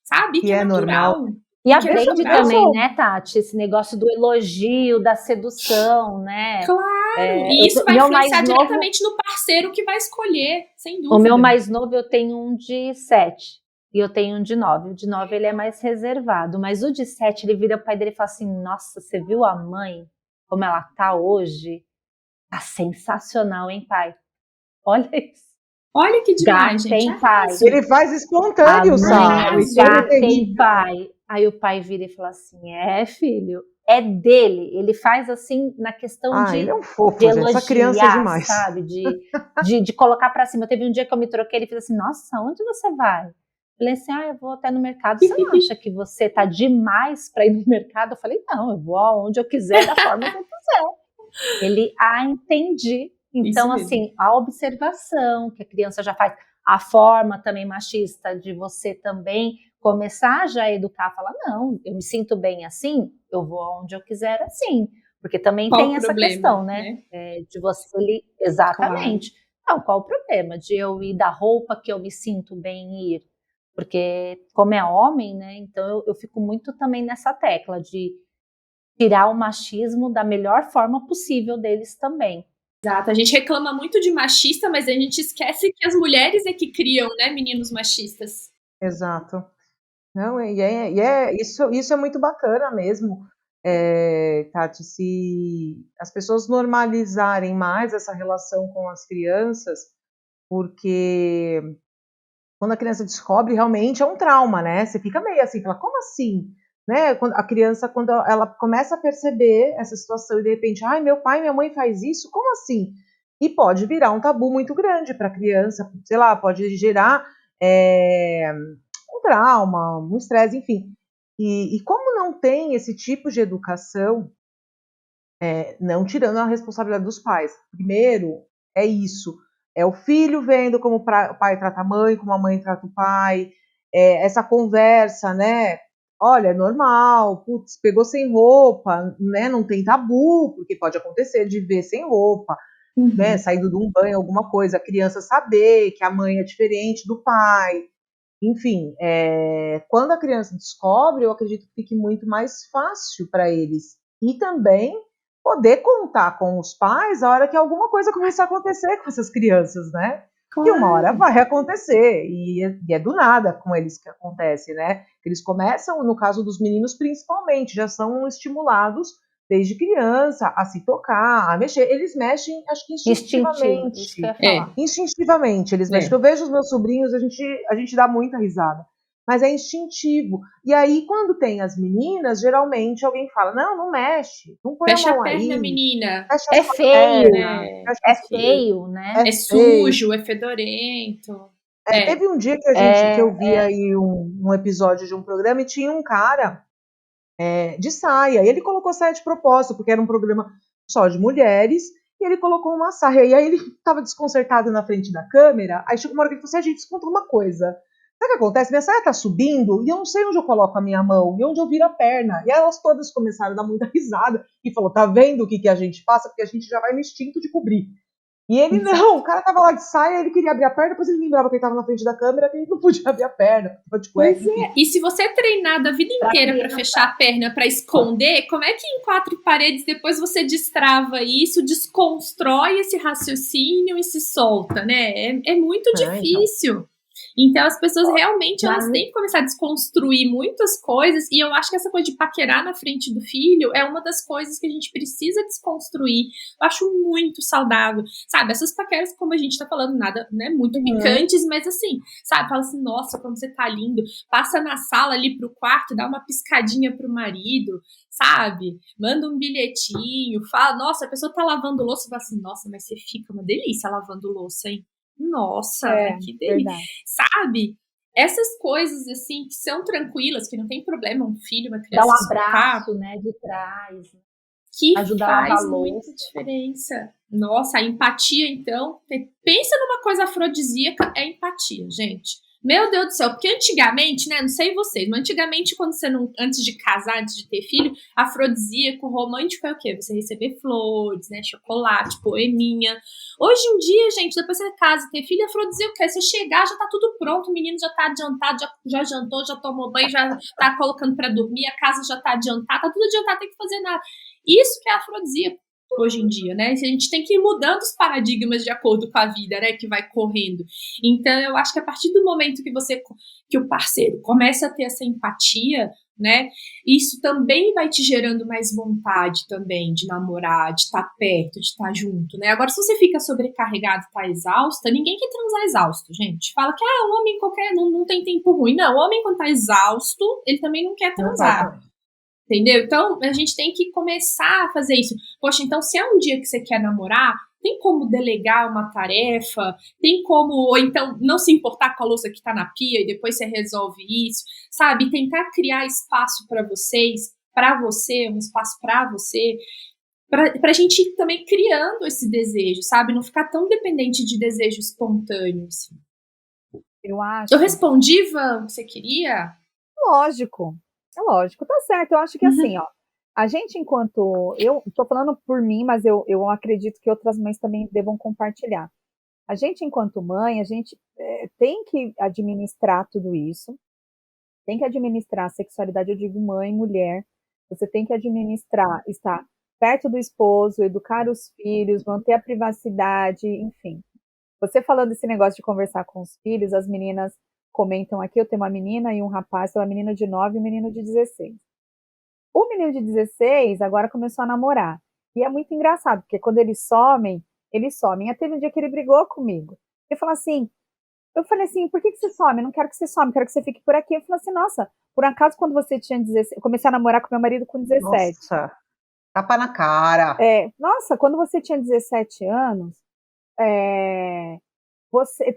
sabe?
que
Que é
é normal.
natural.
E
Que é
aprende
natural.
também, né, Tati? Esse negócio do elogio, da sedução, né?
Claro, e isso vai
meu mais
influenciar
novo,
diretamente no parceiro que vai escolher, sem
o meu
dúvida.
mais novo eu tenho um de 7 e eu tenho um de 9. O de 9 ele é mais reservado, mas o de 7 ele vira o pai dele e fala assim: nossa, você viu a mãe como ela tá hoje? Tá sensacional, hein, pai? Olha isso.
Olha que demais,
Gata,
gente.
hein, pai?
Ele faz espontâneo,
A
sabe?
mãe
Isso é
gata, hein,
terrível.
pai? Aí o pai vira e fala assim: filho, é dele. Ele faz assim na questão
Ele é um
de
fofo, gente. Essa criança é
elogiar,
demais.
sabe? De colocar pra cima. Teve um dia que eu me troquei, ele fez assim: nossa, onde você vai? Eu falei assim: eu vou até no mercado. Você não acha que você tá demais pra ir no mercado? Eu falei: não, eu vou aonde eu quiser, da forma que eu quiser. Ele, entendi. Então,
Isso mesmo.
assim, a observação que a criança já faz, a forma também machista de você também começar já a educar, falar, não, eu me sinto bem assim, eu vou aonde eu quiser assim. Porque também
Qual
tem
o
essa
problema,
questão, né? De você ali, exatamente. Não, qual o problema de eu ir da roupa que eu me sinto bem em ir? Porque como é homem, né? Então eu fico muito também nessa tecla de tirar o machismo da melhor forma possível deles também.
Exato, a gente reclama muito de machista, mas a gente esquece que as mulheres é que criam, né, meninos machistas.
Exato. Não, isso é muito bacana mesmo, Tati, se as pessoas normalizarem mais essa relação com as crianças, porque quando a criança descobre, realmente é um trauma, né? Você fica meio assim, fala, como assim? Né? Quando a criança, quando ela começa a perceber essa situação e de repente, ai, meu pai e minha mãe faz isso, como assim? E pode virar um tabu muito grande para a criança, sei lá, pode gerar um trauma, um estresse, enfim. E como não tem esse tipo de educação, não tirando a responsabilidade dos pais. Primeiro, é isso. É o filho vendo como o pai trata a mãe, como a mãe trata o pai. Essa conversa, né? Olha, é normal, putz, pegou sem roupa, né? Não tem tabu, porque pode acontecer de ver sem roupa, né? Saindo de um banho, alguma coisa. A criança saber que a mãe é diferente do pai. Enfim, quando a criança descobre, eu acredito que fique muito mais fácil para eles. E também poder contar com os pais a hora que alguma coisa começar a acontecer com essas crianças, né?
Claro.
E uma hora vai acontecer, e é do nada com eles que acontece, né? Eles começam, no caso dos meninos principalmente, já são estimulados desde criança a se tocar, a mexer. Eles mexem, acho que
Instintivo, isso que eu ia falar.
Instintivamente, eles mexem. Eu vejo os meus sobrinhos, a gente dá muita risada. Mas é instintivo. E aí, quando tem as meninas, geralmente alguém fala, não mexe, não põe
Fecha
a mão
a perna,
aí.
menina.
É feio,
né?
é feio, né?
É sujo, é fedorento.
Teve um dia que eu vi aí um episódio de um programa e tinha um cara de saia. E ele colocou saia de propósito, porque era um programa só de mulheres, e ele colocou uma saia. E aí ele estava desconcertado na frente da câmera. Aí chegou uma hora que ele falou assim: gente, desconta uma coisa. Sabe o que acontece? Minha saia tá subindo e eu não sei onde eu coloco a minha mão e onde eu viro a perna. E elas todas começaram a dar muita risada e falou: tá vendo o que a gente passa? Porque a gente já vai no instinto de cobrir. E ele não, o cara tava lá de saia, ele queria abrir a perna, depois ele lembrava que ele tava na frente da câmera, que ele não podia abrir a perna, tava de cueca.
E se você é treinado a vida inteira para fechar a perna, para esconder, como é que em 4 paredes depois você destrava isso, desconstrói esse raciocínio e se solta, né? É muito difícil. Então as pessoas realmente elas têm que começar a desconstruir muitas coisas, e eu acho que essa coisa de paquerar na frente do filho é uma das coisas que a gente precisa desconstruir. Eu acho muito saudável, sabe? Essas paqueras, como a gente tá falando, nada, né, muito picantes, mas assim, sabe? Fala assim, nossa, como você tá lindo. Passa na sala ali pro quarto, dá uma piscadinha pro marido, sabe? Manda um bilhetinho, fala, nossa, a pessoa tá lavando louça, fala assim, nossa, mas você fica uma delícia lavando louça, hein? Nossa, que delícia.
Verdade.
Sabe? Essas coisas, assim, que são tranquilas, que não tem problema um filho, uma
Dá
criança
um
escutar,
abraço, né, de trás.
que
Ajudar a lavar
faz
a
muita
louça.
diferença. Nossa, a empatia, então, pensa numa coisa afrodisíaca, é empatia, gente. Meu Deus do céu, porque antigamente, né, não sei vocês, mas antigamente quando você não, antes de casar, antes de ter filho, afrodisíaco, romântico é o quê? Você receber flores, né, chocolate, poeminha. Hoje em dia, gente, depois você casa, ter filho, afrodisíaco é você chegar, já tá tudo pronto, o menino já tá adiantado, já jantou, já tomou banho, já tá colocando pra dormir, a casa já tá adiantada, tá tudo adiantado, tem que fazer nada. Isso que é afrodisíaco hoje em dia, né? A gente tem que ir mudando os paradigmas de acordo com a vida, né? Que vai correndo. Então, eu acho que a partir do momento que o parceiro começa a ter essa empatia, né? Isso também vai te gerando mais vontade também de namorar, de estar perto, de estar junto, né? Agora, se você fica sobrecarregado, tá exausta, ninguém quer transar exausto, gente. Fala que, o homem qualquer não tem tempo ruim. Não, o homem quando tá exausto, ele também não quer transar. Entendeu? Então, a gente tem que começar a fazer isso. Poxa, então, se é um dia que você quer namorar, tem como delegar uma tarefa? Tem como, ou então, não se importar com a louça que tá na pia e depois você resolve isso, sabe? Tentar criar espaço para vocês, para você, um espaço para você, pra gente ir também criando esse desejo, sabe? Não ficar tão dependente de desejo espontâneo, assim.
Eu acho.
Eu respondi, Van, o que você queria?
Lógico. É lógico, tá certo. Eu acho que assim, ó, a gente enquanto, eu tô falando por mim, mas eu acredito que outras mães também devam compartilhar. A gente enquanto mãe, a gente tem que administrar tudo isso, tem que administrar a sexualidade, eu digo mãe, mulher, você tem que administrar, estar perto do esposo, educar os filhos, manter a privacidade, enfim. Você falando esse negócio de conversar com os filhos, as meninas comentam aqui, eu tenho uma menina e um rapaz, uma menina de 9 e um menino de 16. O menino de 16 agora começou a namorar. E é muito engraçado, porque quando eles somem. E teve um dia que ele brigou comigo. Ele falou assim, eu falei assim, por que você some? Eu não quero que você some, quero que você fique por aqui. Eu falei assim, nossa, por acaso quando você tinha 16, eu comecei a namorar com meu marido com 17.
Nossa, tapa na cara.
Nossa, quando você tinha 17 anos,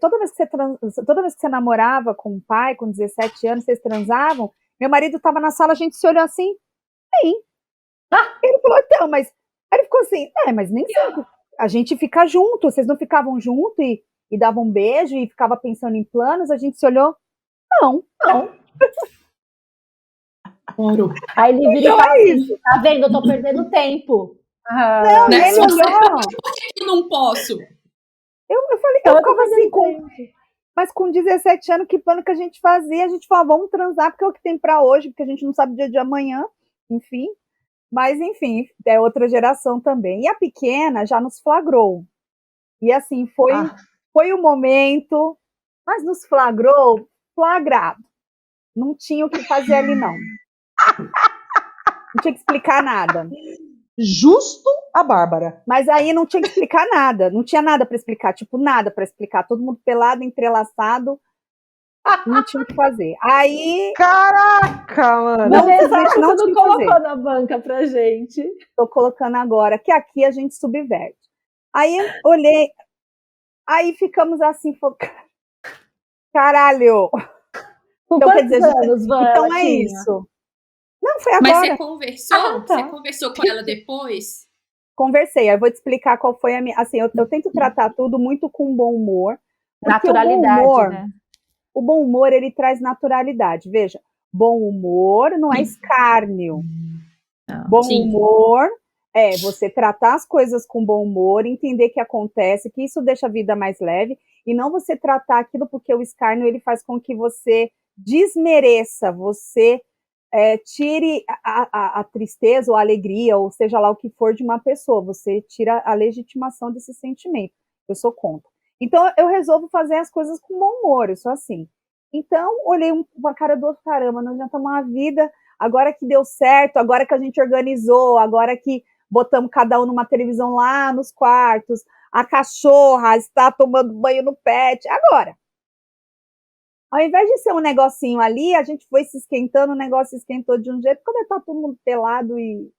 toda vez que você namorava com um pai, com 17 anos, vocês transavam, meu marido estava na sala, a gente se olhou assim, sim. Ele falou, então, mas... Aí ele ficou assim, mas nem sempre. A gente fica junto, vocês não ficavam junto e davam um beijo e ficava pensando em planos, a gente se olhou, não.
Aí ele vira e fala assim, tá vendo, eu tô perdendo tempo.
Não,
Né?
ele
Se você
olhou.
por que eu não posso?
Eu falei, eu ficava assim, mas com 17 anos, que plano que a gente fazia? A gente falou, vamos transar, porque é o que tem pra hoje, porque a gente não sabe o dia de amanhã, enfim. Mas, enfim, é outra geração também. E a pequena já nos flagrou. E, assim, foi o momento, mas nos flagrou flagrado. Não tinha o que fazer ali, não. Não tinha que explicar nada.
Justo a Bárbara.
Mas aí não tinha que explicar nada. Não tinha nada para explicar. Tipo, nada para explicar. Todo mundo pelado, entrelaçado. Não tinha o que fazer. Aí...
Caraca, mano!
Não,
exato,
não
você não colocou na banca pra gente.
Tô colocando agora, que aqui a gente subverte. Aí olhei, aí ficamos assim, caralho.
Com
Então,
quantos anos, Van,
então
ela
é
tinha?
isso. Não, foi agora.
Mas você conversou?
Tá.
Você conversou com ela depois?
Conversei, aí eu vou te explicar qual foi a minha... Assim, eu tento tratar tudo muito com bom humor.
Naturalidade, né?
O bom humor, ele traz naturalidade. Veja, bom humor não é escárnio. Bom humor é você tratar as coisas com bom humor, entender que acontece, que isso deixa a vida mais leve, e não você tratar aquilo porque o escárnio ele faz com que você desmereça, você tire a tristeza ou a alegria, ou seja lá o que for de uma pessoa, você tira a legitimação desse sentimento. Eu sou contra. Então, eu resolvo fazer as coisas com bom humor, eu sou assim. Então, olhei uma cara do outro, caramba, nós já estamos uma vida, agora que deu certo, agora que a gente organizou, agora que botamos cada um numa televisão lá nos quartos, a cachorra está tomando banho no pet, agora. Ao invés de ser um negocinho ali, a gente foi se esquentando, o negócio se esquentou de um jeito, quando está todo mundo pelado e...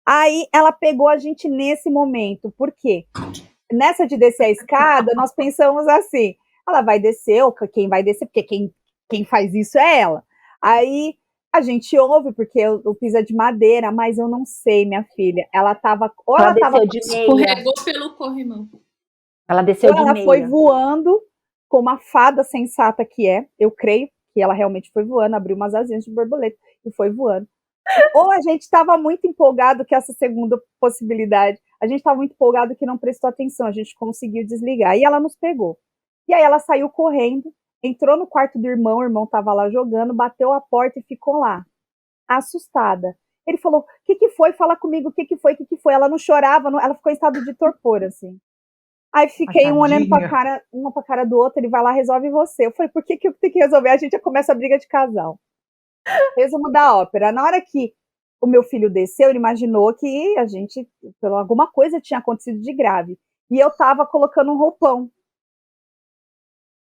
Aí, ela pegou a gente nesse momento, por quê? nessa de descer a escada, nós pensamos assim, ela vai descer, ou quem vai descer, porque quem faz isso é ela. Aí a gente ouve, porque o piso é de madeira, mas eu não sei, minha filha. Ela tava. Ou
Ela
ela tava.
desceu de meia.
Escorregou pelo corrimão.
Ela desceu
Ou
de
ela
meia.
foi voando, como a fada sensata que é. Eu creio que ela realmente foi voando, abriu umas asinhas de borboleta e foi voando. Ou a gente estava muito empolgado que essa segunda possibilidade. A gente estava muito empolgado que não prestou atenção, a gente conseguiu desligar. E ela nos pegou. E aí ela saiu correndo, entrou no quarto do irmão, o irmão estava lá jogando, bateu a porta e ficou lá, assustada. Ele falou, o que foi? Fala comigo, o que foi? Ela não chorava, ela ficou em estado de torpor, assim. Aí fiquei um olhando pra cara, uma pra cara do outro, ele vai lá, resolve você. Eu falei, por que eu tenho que resolver? A gente já começa a briga de casal. Resumo da ópera. Na hora que o meu filho desceu, ele imaginou que a gente, alguma coisa tinha acontecido de grave. E eu tava colocando um roupão.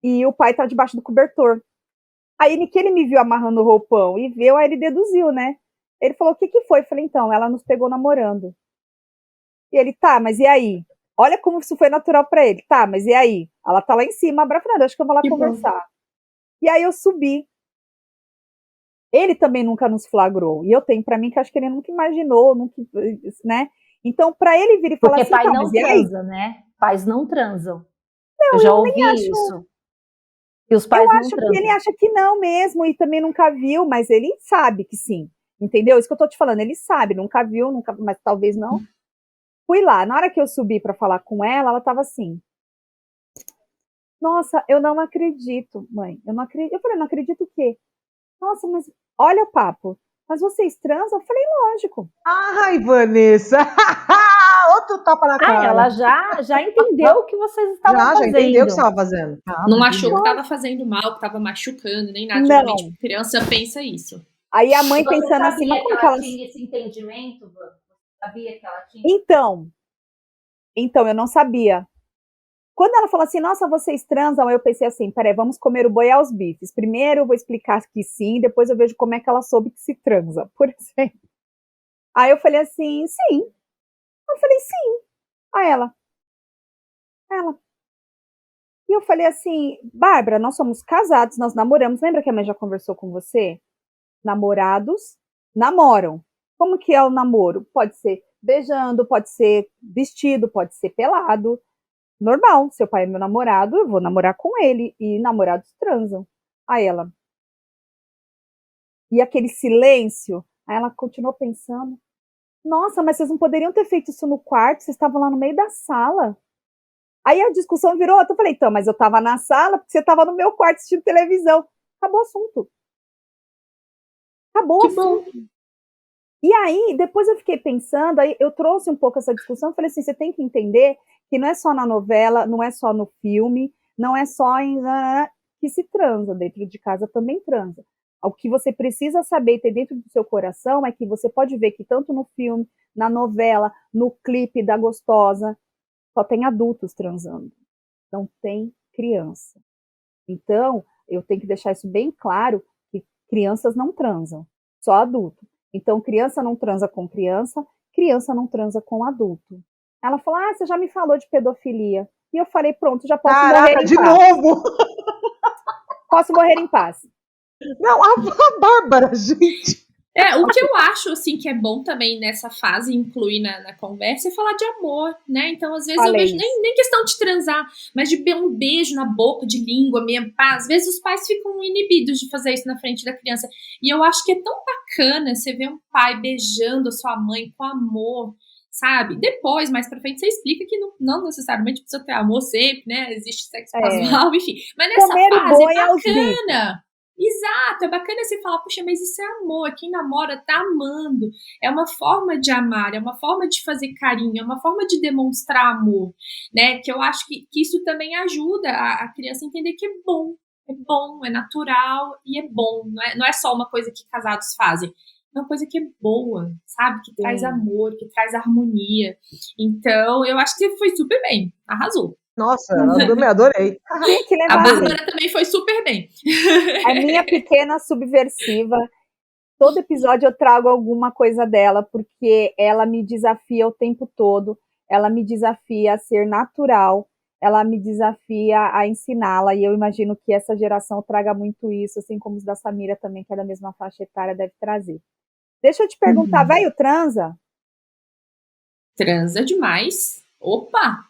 E o pai tá debaixo do cobertor. Aí que ele me viu amarrando o roupão e viu, aí ele deduziu, né? Ele falou, o que foi? Eu falei, então, ela nos pegou namorando. E ele, tá, mas e aí? Olha como isso foi natural pra ele. Tá, mas e aí? Ela tá lá em cima, abraçada, acho que eu vou lá
Que
conversar.
bom.
E aí eu subi. Ele também nunca nos flagrou. E eu tenho pra mim que acho que ele nunca imaginou, nunca, né? Então, pra ele vir e falar
Porque
assim,
pai
tá,
não
mas e aí?
transa, né? Pais não transam.
Não,
eu já
eu
ouvi
nem acho.
isso. E os pais
Eu
não
acho
transam.
que ele acha que não mesmo e também nunca viu, mas ele sabe que sim. Entendeu? Isso que eu tô te falando, ele sabe, nunca viu, mas talvez não. Fui lá, na hora que eu subi pra falar com ela, ela tava assim: nossa, eu não acredito, mãe. Eu não acredito. Eu falei, não acredito o quê? Nossa, mas olha o papo. Mas vocês transam? Eu falei, lógico.
Ai, Vanessa! Outro tapa na cara.
Ela já entendeu o que vocês estavam fazendo.
Já entendeu o que você estava fazendo.
Não achou que estava fazendo mal, que estava machucando, nem nada.
Não.
Geralmente criança pensa isso.
Aí a mãe
Você
pensando assim, mas como que ela
tinha esse entendimento? Você sabia que ela tinha?
Então eu não sabia. Quando ela falou assim, nossa, vocês transam, eu pensei assim, peraí, vamos comer o boi aos bifes. Primeiro eu vou explicar que sim, depois eu vejo como é que ela soube que se transa, por exemplo. Aí eu falei assim, sim. Eu falei, sim. Aí ela. E eu falei assim, Bárbara, nós somos casados, nós namoramos. Lembra que a mãe já conversou com você? Namorados namoram. Como que é o namoro? Pode ser beijando, pode ser vestido, pode ser pelado. Normal, seu pai é meu namorado, eu vou namorar com ele. E namorados transam. Aí ela. E aquele silêncio. Aí ela continuou pensando. Nossa, mas vocês não poderiam ter feito isso no quarto? Vocês estavam lá no meio da sala. Aí a discussão virou outra. Eu falei, então, mas eu tava na sala porque você tava no meu quarto assistindo televisão. Acabou o assunto. Acabou o assunto. E aí, depois eu fiquei pensando, aí eu trouxe um pouco essa discussão, falei assim, você tem que entender que não é só na novela, não é só no filme, não é só em que se transa, dentro de casa também transa. O que você precisa saber e ter dentro do seu coração é que você pode ver que tanto no filme, na novela, no clipe da Gostosa, só tem adultos transando, não tem criança. Então, eu tenho que deixar isso bem claro, que crianças não transam, só adulto. Então, criança não transa com criança, criança não transa com adulto. Ela falou, você já me falou de pedofilia. E eu falei, pronto, já posso morrer em paz.
De novo!
Posso morrer em paz.
Não, a Bárbara, gente.
O que eu acho, assim, que é bom também nessa fase, incluir na conversa, é falar de amor, né? Então, às vezes, eu vejo nem questão de transar, mas de um beijo na boca, de língua mesmo. Às vezes, os pais ficam inibidos de fazer isso na frente da criança. E eu acho que é tão bacana você ver um pai beijando a sua mãe com amor, sabe? Depois, mais pra frente, você explica que não necessariamente precisa ter amor sempre, né? Existe sexo casual, enfim. Mas nessa fase é bacana. Exato, é bacana você falar, puxa, mas isso é amor, quem namora tá amando, é uma forma de amar, é uma forma de fazer carinho, é uma forma de demonstrar amor, né, que eu acho que isso também ajuda a criança a entender que é bom, é natural e é bom, não é só uma coisa que casados fazem, é uma coisa que é boa, sabe, que traz amor, que traz harmonia, então eu acho que você foi super bem, arrasou.
Nossa, eu me adorei.
A Bárbara também foi super bem.
A minha pequena subversiva. Todo episódio eu trago alguma coisa dela, porque ela me desafia o tempo todo. ela me desafia a ser natural, ela me desafia a ensiná-la, e eu imagino que essa geração traga muito isso, assim como os da Samira também, que é da mesma faixa etária, deve trazer. Deixa eu te perguntar,
Uhum.
velho transa?
Transa demais. Opa!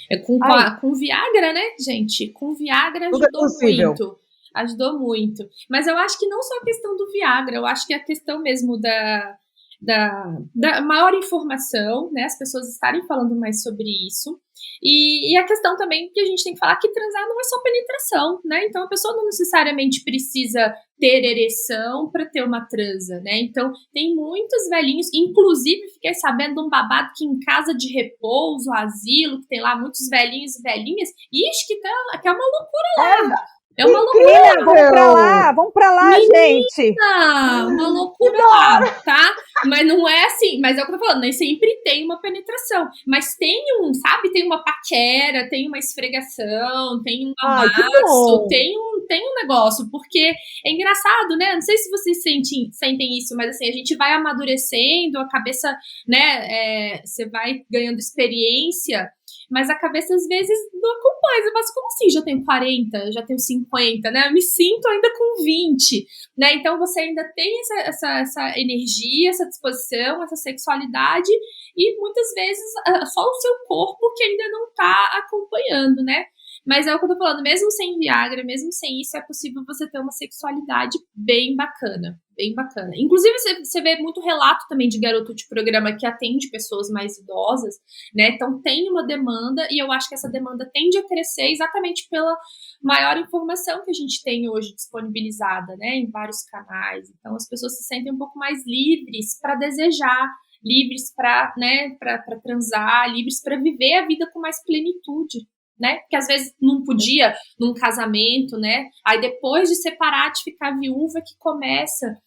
É
Ai,
com Viagra, né, gente? Com Viagra
Tudo é
ajudou
possível.
muito. Ajudou muito. Mas eu acho que não só a questão do Viagra, eu acho que a questão mesmo da maior informação, né? As pessoas estarem falando mais sobre isso. E a questão também que a gente tem que falar que transar não é só penetração, né? Então a pessoa não necessariamente precisa ter ereção para ter uma transa, né? Então tem muitos velhinhos, inclusive fiquei sabendo de um babado que em casa de repouso, asilo, que tem lá muitos velhinhos e velhinhas, ixi, que é uma loucura lá. É uma loucura.
Incrível!
vamos pra lá, gente!
Uma loucura lá, tá? Mas não é assim, mas é o que eu tô falando, nem sempre tem uma penetração. Mas tem sabe? Tem uma paquera, tem uma esfregação, tem um
Ai, que
amasso,
bom!
tem um negócio, porque é engraçado, né? Não sei se vocês sentem isso, mas assim, a gente vai amadurecendo, a cabeça, né? Você vai ganhando experiência. Mas a cabeça às vezes não acompanha. Mas como assim? Já tenho 40, já tenho 50, né? Eu me sinto ainda com 20, né? Então você ainda tem essa energia, essa disposição, essa sexualidade, e muitas vezes só o seu corpo que ainda não tá acompanhando, né? Mas é o que eu tô falando, mesmo sem Viagra, mesmo sem isso, é possível você ter uma sexualidade bem bacana. Bem bacana. Inclusive, você vê muito relato também de garoto de programa que atende pessoas mais idosas, né? Então tem uma demanda, e eu acho que essa demanda tende a crescer exatamente pela maior informação que a gente tem hoje disponibilizada, né? Em vários canais. Então as pessoas se sentem um pouco mais livres para desejar, livres para, né, para transar, livres para viver a vida com mais plenitude, né? Porque às vezes não podia num casamento, né? Aí depois de separar, de ficar viúva, que começa.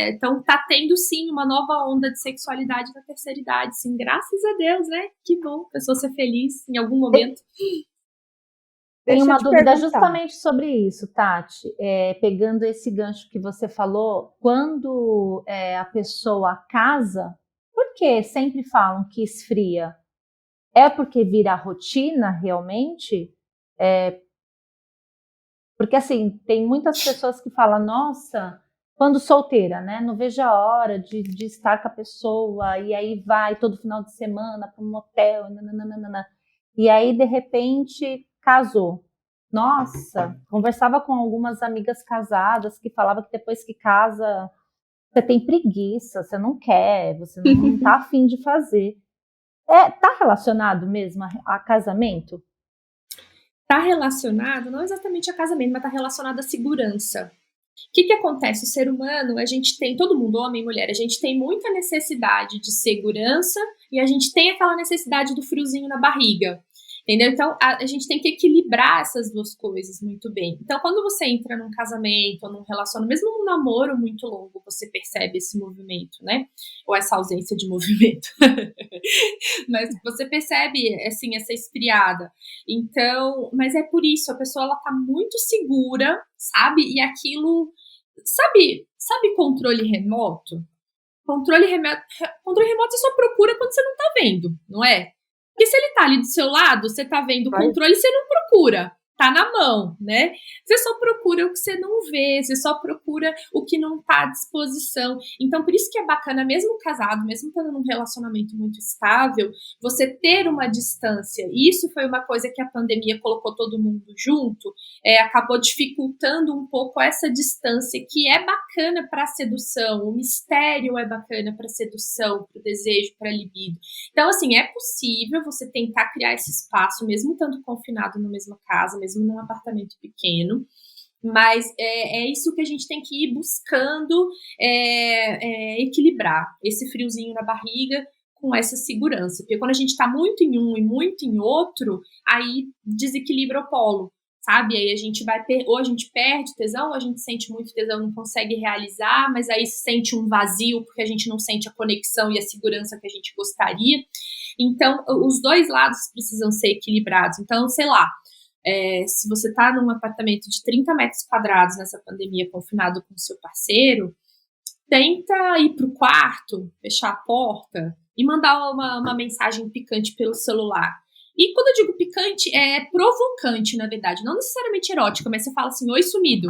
Então tá tendo sim uma nova onda de sexualidade na terceira idade, sim, graças a Deus, né? Que bom, a pessoa ser feliz em algum momento.
Tenho
Deixa eu
uma
te
dúvida
perguntar.
justamente sobre isso, Tati. Pegando esse gancho que você falou, quando a pessoa casa, por que sempre falam que esfria? É porque vira rotina realmente? Porque assim, tem muitas pessoas que falam, nossa, quando solteira, né? Não vejo a hora de estar com a pessoa, e aí vai todo final de semana para um motel, nananana. E aí, de repente, casou. Nossa, conversava com algumas amigas casadas que falavam que depois que casa, você tem preguiça, você não quer, você não tá afim de fazer. Tá relacionado mesmo a casamento?
Tá relacionado, não exatamente a casamento, mas tá relacionado à segurança. O que acontece? O ser humano, a gente tem, todo mundo, homem e mulher, a gente tem muita necessidade de segurança e a gente tem aquela necessidade do friozinho na barriga. Entendeu? Então, a gente tem que equilibrar essas duas coisas muito bem. Então, quando você entra num casamento ou num relacionamento, mesmo num namoro muito longo, você percebe esse movimento, né? Ou essa ausência de movimento. Mas você percebe, assim, essa esfriada. Então, mas é por isso, a pessoa, ela tá muito segura, sabe? E aquilo, sabe controle remoto? Controle remoto você só procura quando você não tá vendo, não é? Porque se ele tá ali do seu lado, você tá vendo o controle, você não procura. Tá na mão, né? Você só procura o que você não vê, você só procura o que não tá à disposição. Então, por isso que é bacana, mesmo casado, mesmo estando num relacionamento muito estável, você ter uma distância. E isso foi uma coisa que a pandemia colocou todo mundo junto, acabou dificultando um pouco essa distância, que é bacana para a sedução, o mistério é bacana para a sedução, para o desejo, para a libido. Então, assim, é possível você tentar criar esse espaço, mesmo estando confinado na mesma casa, mesmo num apartamento pequeno, mas é isso que a gente tem que ir buscando equilibrar esse friozinho na barriga com essa segurança. Porque quando a gente está muito em um e muito em outro, aí desequilibra o polo, sabe? Aí a gente ou a gente perde tesão, ou a gente sente muito tesão, não consegue realizar, mas aí sente um vazio porque a gente não sente a conexão e a segurança que a gente gostaria. Então, os dois lados precisam ser equilibrados. Então, sei lá, se você está num apartamento de 30 metros quadrados nessa pandemia, confinado com o seu parceiro, tenta ir pro quarto, fechar a porta, e mandar uma mensagem picante pelo celular. E quando eu digo picante, é provocante, na verdade. Não necessariamente erótica, mas você fala assim, oi, sumido.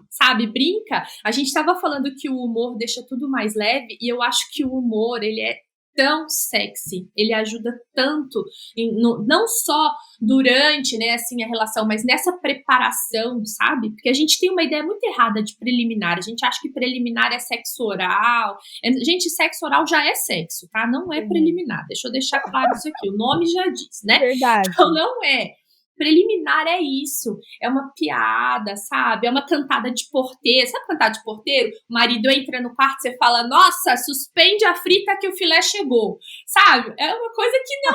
Sabe, brinca. A gente estava falando que o humor deixa tudo mais leve, e eu acho que o humor, ele é tão sexy, ele ajuda tanto, não só durante, né, assim, a relação, mas nessa preparação, sabe? Porque a gente tem uma ideia muito errada de preliminar, a gente acha que preliminar é sexo oral, gente, sexo oral já é sexo, tá? Não é preliminar, deixa eu deixar claro isso aqui, o nome já diz, né?
Verdade.
Então não é. Preliminar é isso, é uma piada, sabe? É uma cantada de porteiro. Sabe cantada de porteiro? O marido entra no quarto e você fala, nossa, suspende a frita que o filé chegou, sabe? É uma coisa que não...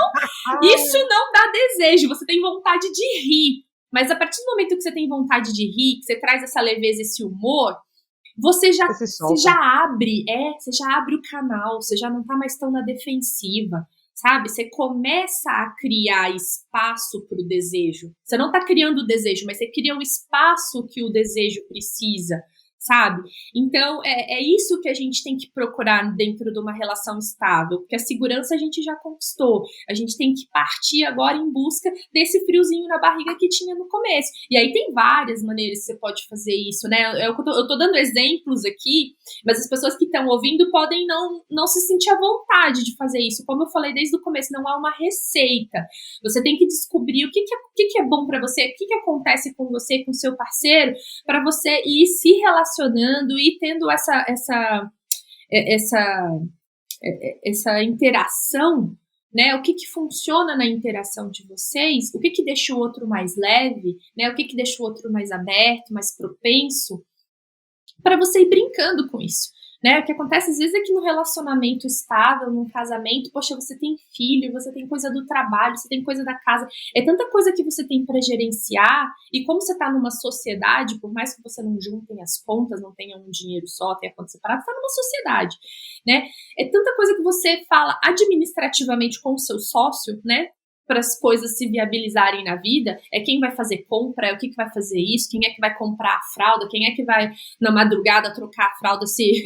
Isso não dá desejo, você tem vontade de rir. Mas a partir do momento que você tem vontade de rir, que você traz essa leveza, esse humor, você já abre o canal, você já não tá mais tão na defensiva. Sabe? Você começa a criar espaço para o desejo. Você não está criando o desejo, mas você cria o espaço que o desejo precisa, sabe? Então, é isso que a gente tem que procurar dentro de uma relação estável, porque a segurança a gente já conquistou. A gente tem que partir agora em busca desse friozinho na barriga que tinha no começo. E aí tem várias maneiras que você pode fazer isso, né? Eu tô dando exemplos aqui, mas as pessoas que estão ouvindo podem não se sentir à vontade de fazer isso. Como eu falei desde o começo, não há uma receita. Você tem que descobrir o que é bom para você, o que acontece com você, com seu parceiro, para você ir se relacionando e tendo essa interação, né? O que funciona na interação de vocês, o que deixa o outro mais leve, né? O que deixa o outro mais aberto, mais propenso, para você ir brincando com isso. Né? O que acontece às vezes é que no relacionamento estável, num casamento, poxa, você tem filho, você tem coisa do trabalho, você tem coisa da casa, é tanta coisa que você tem para gerenciar, e como você está numa sociedade, por mais que você não juntem as contas, não tenha um dinheiro só, tenha conta separada, você está numa sociedade, né? É tanta coisa que você fala administrativamente com o seu sócio, né? Para as coisas se viabilizarem na vida, é quem vai fazer compra, é o que vai fazer isso, quem é que vai comprar a fralda, quem é que vai na madrugada trocar a fralda se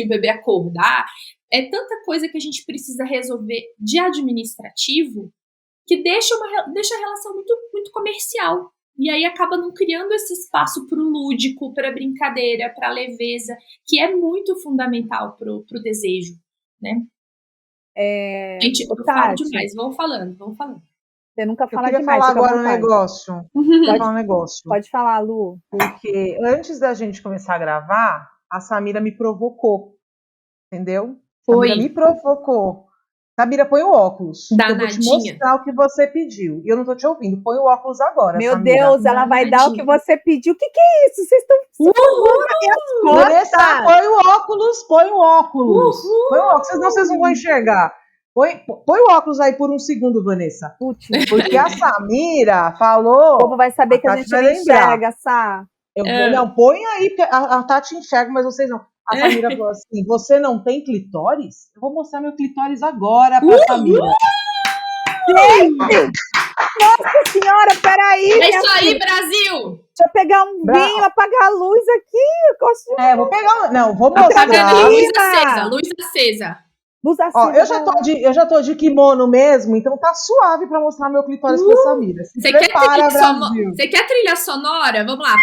o bebê acordar. É tanta coisa que a gente precisa resolver de administrativo que deixa a relação muito, muito comercial. E aí acaba não criando esse espaço para o lúdico, para a brincadeira, para a leveza, que é muito fundamental para o desejo, né? Gente, eu falo demais, vamos falando.
Você nunca fala
demais. Eu queria falar agora um negócio.
Pode falar, Lu.
Porque antes da gente começar a gravar, a Samira me provocou. Entendeu? Samira me provocou. Samira, põe o óculos. Eu vou te mostrar o que você pediu. E eu não tô te ouvindo. Põe o óculos agora,
Meu
Samira.
Deus, ela vai dar o que você pediu. O que é isso? Vocês estão
Vanessa, põe o óculos. Põe o óculos, senão vocês não vão enxergar. Põe o óculos aí por um segundo, Vanessa. Porque a Samira falou...
O povo vai saber que a gente não enxerga, Sá.
Não, põe aí, porque a Tati enxerga, mas vocês não. A Samira falou assim, você não tem clitóris? Eu vou mostrar meu clitóris agora pra Samira.
Gente! Nossa senhora, peraí!
É isso aí, Brasil!
Deixa eu pegar um vinho, apagar a luz aqui.
Vou pegar... Não, vou mostrar.
Luz acesa.
Ó, eu já tô de kimono mesmo, então tá suave pra mostrar meu clitóris pra Samira.
Você quer trilha sonora? Vamos lá.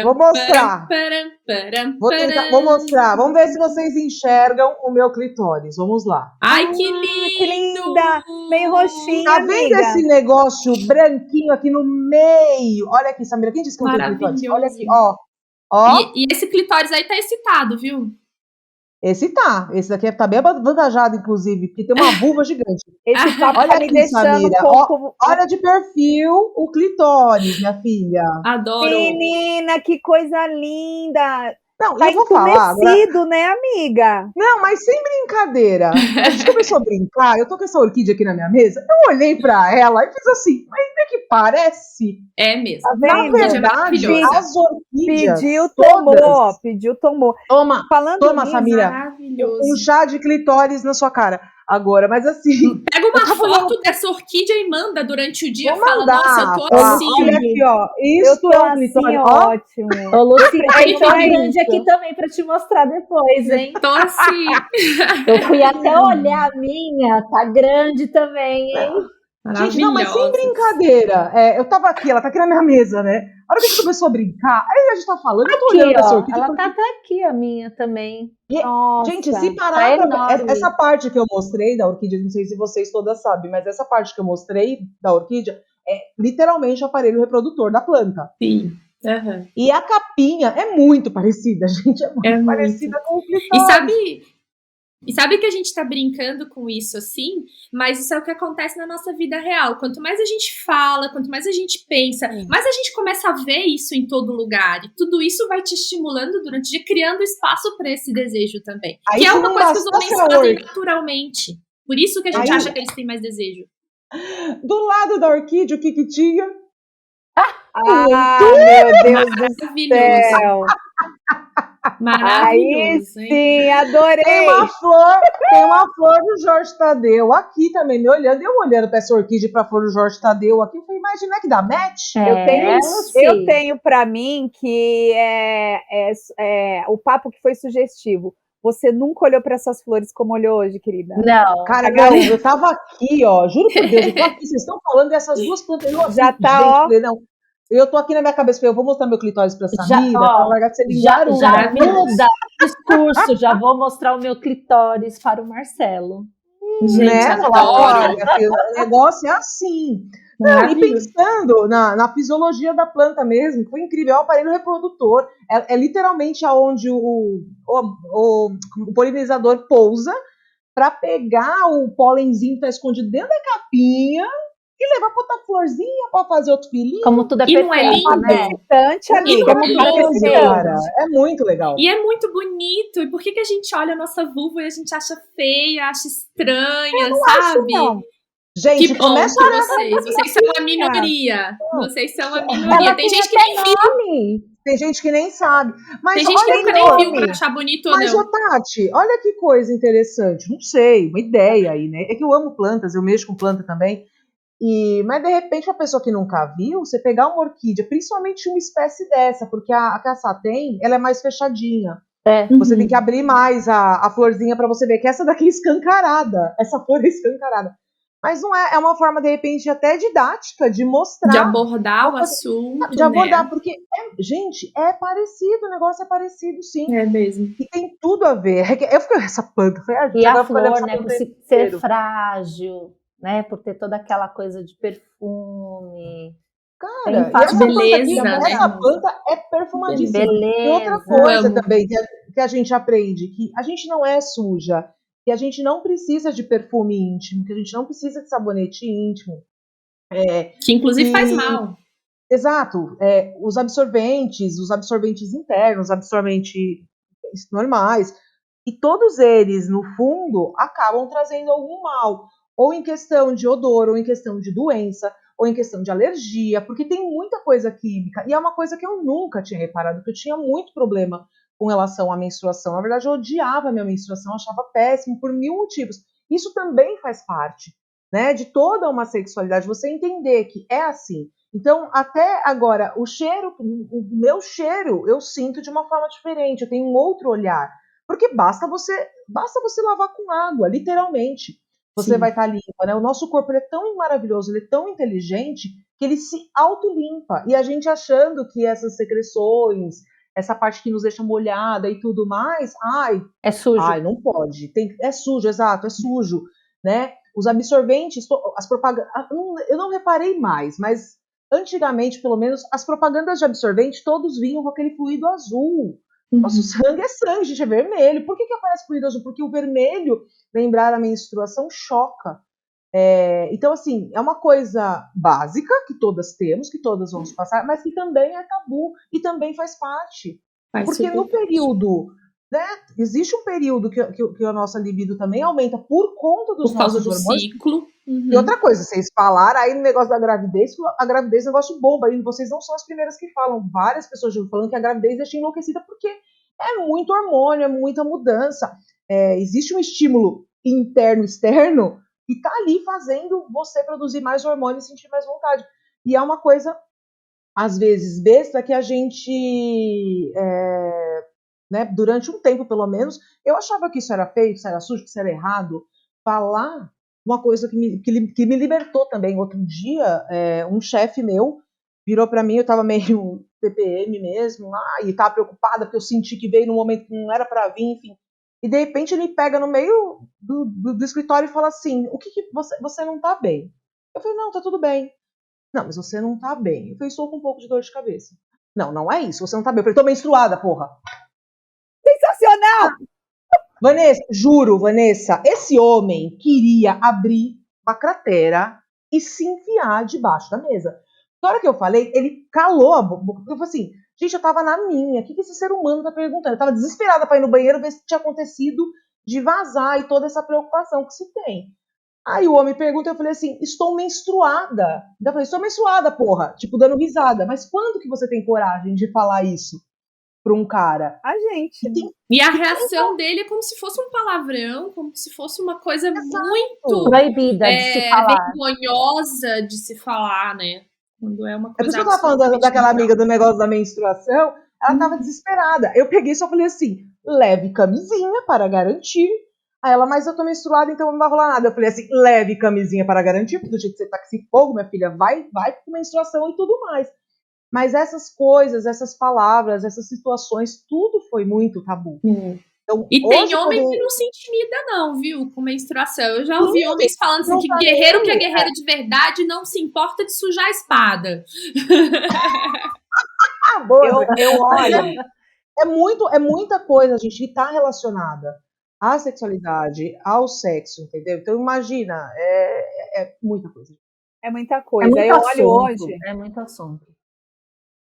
Vou mostrar. Vou mostrar. Vamos ver se vocês enxergam o meu clitóris. Vamos lá.
Ai, que lindo!
Que linda! Meio roxinha,
Tá vendo esse negócio branquinho aqui no meio? Olha aqui, Samira. Quem disse que não tem clitóris? Olha aqui, ó.
E esse clitóris aí tá excitado, viu?
Esse daqui tá bem avantajado, inclusive, porque tem uma vulva gigante.
Esse papo
olha
tá me
aqui,
deixando
Samira.
um pouco...
Olha de perfil o clitóris, minha filha.
Adoro.
Menina, que coisa linda.
Não,
tá
eu vou falar,
né, amiga?
Não, mas sem brincadeira. A gente começou a brincar, eu tô com essa orquídea aqui na minha mesa, eu olhei pra ela e fiz assim, mas é que parece?
É mesmo.
Tá
na verdade, as orquídeas
Pediu, tomou.
Toma, Samira. Um chá de clitóris na sua cara. agora, mas assim.
Pega uma foto dessa orquídea e manda durante o dia.
Vou
Fala,
mandar.
nossa, eu tô
Ó,
assim.
olha aqui, ó.
Eu
Isso
tô
é um
assim,
clitóris. Ó,
ótimo.
Ô, Lucy, aí
Então
tá
é
grande
isso.
aqui também pra te mostrar depois, hein?
Tô assim.
Eu fui até olhar a minha, tá grande também, hein?
gente, não, mas sem
Maravilhosa.
brincadeira. Eu tava aqui, ela tá aqui na minha mesa, né? A hora que a gente começou a brincar, aí a gente tá falando, eu tô
Aqui,
olhando pra essa
ó.
orquídea.
Ela tá até aqui, a minha também.
Nossa.
Gente, se
Tá
parar pra ver,
enorme.
essa parte que eu mostrei da orquídea, não sei se vocês todas sabem, mas essa parte que eu mostrei da orquídea é literalmente o aparelho reprodutor da planta.
Sim. Uhum.
E a capinha é muito parecida, gente. É muito
É muito.
parecida com o
E
clitóris.
sabe que a gente tá brincando com isso assim, mas isso é o que acontece na nossa vida real. Quanto mais a gente fala, quanto mais a gente pensa, mais a gente começa a ver isso em todo lugar. E tudo isso vai te estimulando durante o dia, criando espaço para esse desejo também.
Aí,
que é
se
uma
não
coisa que os
bastasse
homens
a
fazem
orquídea,
naturalmente. Por isso que a gente
Aí-
acha que eles têm mais desejo.
do lado da orquídea, o que que tinha?
Meu Deus do
Maravilhoso.
céu. Aí
Maravilhoso, hein?
sim,
Tem
adorei.
uma flor do Jorge Tadeu aqui também, me olhando. Eu olhando pra essa orquídea e pra flor do Jorge Tadeu aqui, eu falei, imagina que dá match?
Eu tenho para mim que o papo que foi sugestivo. Você nunca olhou para essas flores como olhou hoje, querida?
Não.
Cara, não, eu tava aqui, ó, juro por Deus, eu tô aqui, vocês estão falando dessas duas plantas. Eu
Já tá,
gente,
ó.
falei, não, eu tô aqui na minha cabeça, eu vou mostrar meu clitóris pra Samira, pra largar de ser
já
linguaruda.
muda o discurso. Já vou mostrar o meu clitóris para o Marcelo.
Gente,
Né? Falar,
adoro.
olha, filho, o negócio é assim. Não, e
Maravilhoso.
pensando na fisiologia da planta mesmo, que foi incrível, é o aparelho reprodutor, é literalmente aonde o polinizador pousa para pegar o pólenzinho que está escondido dentro da capinha e levar para outra florzinha para fazer outro filhinho.
Como tudo é
E não é
perfeito,
lindo?
né?
Bastante, amiga.
E não é
muito
lindo,
perfeito.
Cara, é muito legal.
E é muito bonito. E por que a gente olha a nossa vulva e a gente acha feia, acha estranha, sabe?
Não.
Gente,
Que bom
começa
que vocês são a minoria. Vocês são a minoria. Tem gente que nem viu,
nome.
Tem gente que nem sabe. Mas
tem gente que
olha
nunca
aí,
nem viu pra achar bonito ou
Mas,
não.
ô Tati, olha que coisa interessante. Não sei, uma ideia aí, né? É que eu amo plantas, eu mexo com planta também. Mas, de repente, uma pessoa que nunca viu, você pegar uma orquídea, principalmente uma espécie dessa, porque a caça tem, ela é mais fechadinha. Você tem que abrir mais a florzinha para você ver que essa daqui é escancarada. Essa flor é escancarada. Mas não é uma forma, de repente, até didática de mostrar.
De abordar o assunto,
De abordar,
né?
porque, gente, é parecido, o negócio é parecido, sim.
É mesmo.
E tem tudo a ver. Eu fiquei essa planta.
E a flor, né, por ser frágil, né, por ter toda aquela coisa de perfume.
Cara, e
essa beleza,
planta aqui,
né?
essa planta é perfumadíssima.
Beleza.
E outra coisa também que a gente aprende, que a gente não é suja, que a gente não precisa de perfume íntimo, que a gente não precisa de sabonete íntimo.
Que inclusive faz mal.
Exato. Os absorventes internos, os absorventes normais, e todos eles, no fundo, acabam trazendo algum mal. Ou em questão de odor, ou em questão de doença, ou em questão de alergia, porque tem muita coisa química. E é uma coisa que eu nunca tinha reparado, porque eu tinha muito problema com relação à menstruação. Na verdade, eu odiava a minha menstruação, achava péssimo por 1000 motivos. Isso também faz parte, né, de toda uma sexualidade, você entender que é assim. Então, até agora, o meu cheiro, eu sinto de uma forma diferente, eu tenho um outro olhar. Porque basta você lavar com água, literalmente. Você vai estar limpa, né? O nosso corpo ele é tão maravilhoso, ele é tão inteligente, que ele se autolimpa. E a gente achando que essas secreções, essa parte que nos deixa molhada e tudo mais,
é sujo.
Não pode. É sujo, exato, é sujo, né? Os absorventes, as propagandas, eu não reparei mais, mas antigamente, pelo menos, as propagandas de absorvente todos vinham com aquele fluido azul. Nosso sangue é sangue, gente, é vermelho. Por que aparece fluido azul? Porque o vermelho, lembrar a menstruação, choca. Então, assim, é uma coisa básica que todas temos, que todas vamos passar, mas que também é tabu e também faz parte. Porque no período, né, existe um período que a nossa libido também aumenta por conta dos nossos hormônios.
Ciclo.
E outra coisa, vocês falaram aí no negócio da gravidez, a gravidez é um negócio bomba, e vocês não são as primeiras que falam. Várias pessoas já falando que a gravidez deixa enlouquecida porque é muito hormônio, é muita mudança. Existe um estímulo interno, externo, que tá ali fazendo você produzir mais hormônio e sentir mais vontade. E é uma coisa, às vezes, besta, que a gente, né, durante um tempo, pelo menos, eu achava que isso era feio, que isso era sujo, que isso era errado. Falar uma coisa que me libertou também. Outro dia, um chefe meu virou para mim, eu tava meio TPM mesmo, e tava preocupada, porque eu senti que veio num momento que não era para vir, enfim. E de repente ele pega no meio do escritório e fala assim: o que você não tá bem? Eu falei: não, tá tudo bem. Não, mas você não tá bem. Eu falei: estou com um pouco de dor de cabeça. Não, não é isso, você não tá bem. Eu falei: tô menstruada, porra.
Sensacional!
Vanessa, juro, Vanessa, esse homem queria abrir uma cratera e se enfiar debaixo da mesa. Na hora que eu falei, ele calou a boca. Eu falei assim, gente, eu tava na minha. O que esse ser humano tá perguntando? Eu tava desesperada pra ir no banheiro ver se tinha acontecido de vazar e toda essa preocupação que se tem. Aí o homem pergunta, eu falei assim, estou menstruada. Eu falei, estou menstruada, porra. Tipo, dando risada. Mas quando que você tem coragem de falar isso pra um cara?
A gente, né?
E a reação dele é como se fosse um palavrão, como se fosse uma coisa muito
Proibida de se falar.
vergonhosa de se falar, né? Quando é uma
É por isso
coisa
que eu tava falando
absolutamente
daquela
natural.
amiga do negócio da menstruação, ela tava desesperada. Eu peguei e só falei assim, leve camisinha para garantir. Aí ela, mas eu tô menstruada, então não vai rolar nada. Eu falei assim, leve camisinha para garantir, porque do jeito que você tá com esse fogo, minha filha, vai com menstruação e tudo mais. Mas essas coisas, essas palavras, essas situações, tudo foi muito tabu. Então,
E tem
hoje
homem
poder...
que não se intimida, não, viu? Com menstruação. Eu já
Sim,
ouvi homens falando assim
não
que
tá
guerreiro que é
nem aí.
guerreiro de verdade não se importa de sujar a espada.
Ah, boa,
Eu olho,
é muita coisa, gente, que está relacionada à sexualidade, ao sexo, entendeu? Então, imagina, é muita coisa.
é muita
É
coisa.
muito assunto. É muito assunto.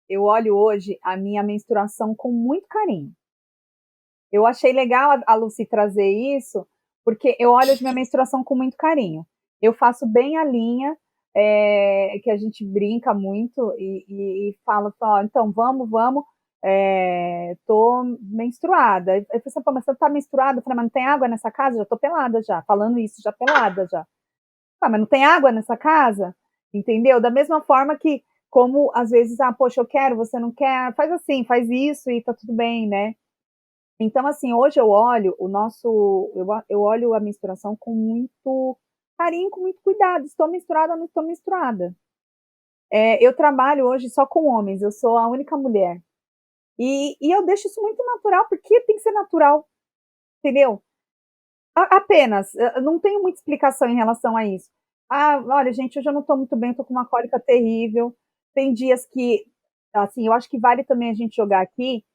Eu olho hoje a minha menstruação com muito carinho. Eu achei legal a Lucy trazer isso, porque eu olho hoje minha menstruação com muito carinho. Eu faço bem a linha, que a gente brinca muito e fala, ó, então vamos, tô menstruada. Eu falei assim, pô, mas você tá menstruada? Eu falei, mas não tem água nessa casa? Já tô pelada já, falando isso, já pelada já. Ah, mas não tem água nessa casa? Entendeu? Da mesma forma que, como às vezes, poxa, eu quero, você não quer, faz assim, faz isso e tá tudo bem, né? Então, assim, hoje eu olho eu olho a menstruação com muito carinho, com muito cuidado. Estou menstruada ou não estou menstruada? Eu trabalho hoje só com homens, eu sou a única mulher. E eu deixo isso muito natural, porque tem que ser natural, entendeu? Apenas, eu não tenho muita explicação em relação a isso. Olha, gente, hoje eu não estou muito bem, estou com uma cólica terrível. Tem dias que, assim, eu acho que vale também a gente jogar aqui,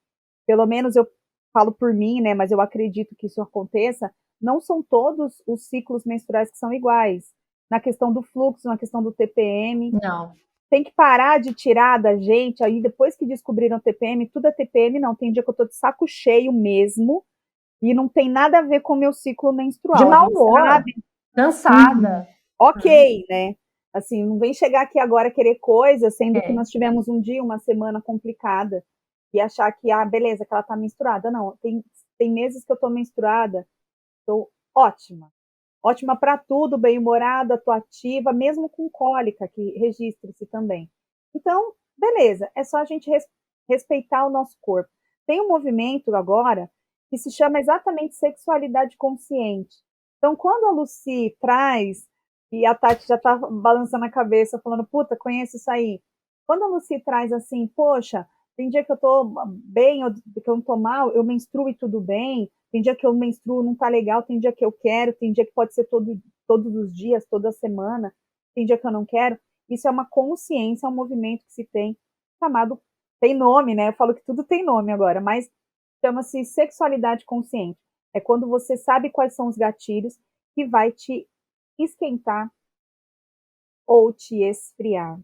pelo menos eu falo por mim, né, mas eu acredito que isso aconteça, não são todos os ciclos menstruais que são iguais. Na questão do fluxo, na questão do TPM,
Não.
tem que parar de tirar da gente, aí depois que descobriram o TPM, tudo é TPM, não, tem dia que eu tô de saco cheio mesmo, e não tem nada a ver com o meu ciclo menstrual.
De mau humor, cansada.
Ok, né? Assim, não vem chegar aqui agora querer coisa, sendo que
É.
nós tivemos um dia, uma semana complicada, e achar que, beleza, que ela tá menstruada. Não, tem meses que eu tô menstruada, tô ótima. Ótima para tudo, bem-humorada, tô ativa, mesmo com cólica, que registre-se também. Então, beleza, é só a gente respeitar o nosso corpo. Tem um movimento agora que se chama exatamente sexualidade consciente. Então, quando a Lucy traz, e a Tati já tá balançando a cabeça, falando, puta, conheço isso aí. Quando a Lucy traz assim, poxa, tem dia que eu tô bem, ou que eu não tô mal, eu menstruo e tudo bem, tem dia que eu menstruo, não tá legal, tem dia que eu quero, tem dia que pode ser todos os dias, toda semana, tem dia que eu não quero. Isso é uma consciência, é um movimento que se tem, chamado, tem nome, né? Eu falo que tudo tem nome agora, mas chama-se sexualidade consciente. É quando você sabe quais são os gatilhos que vai te esquentar ou te esfriar.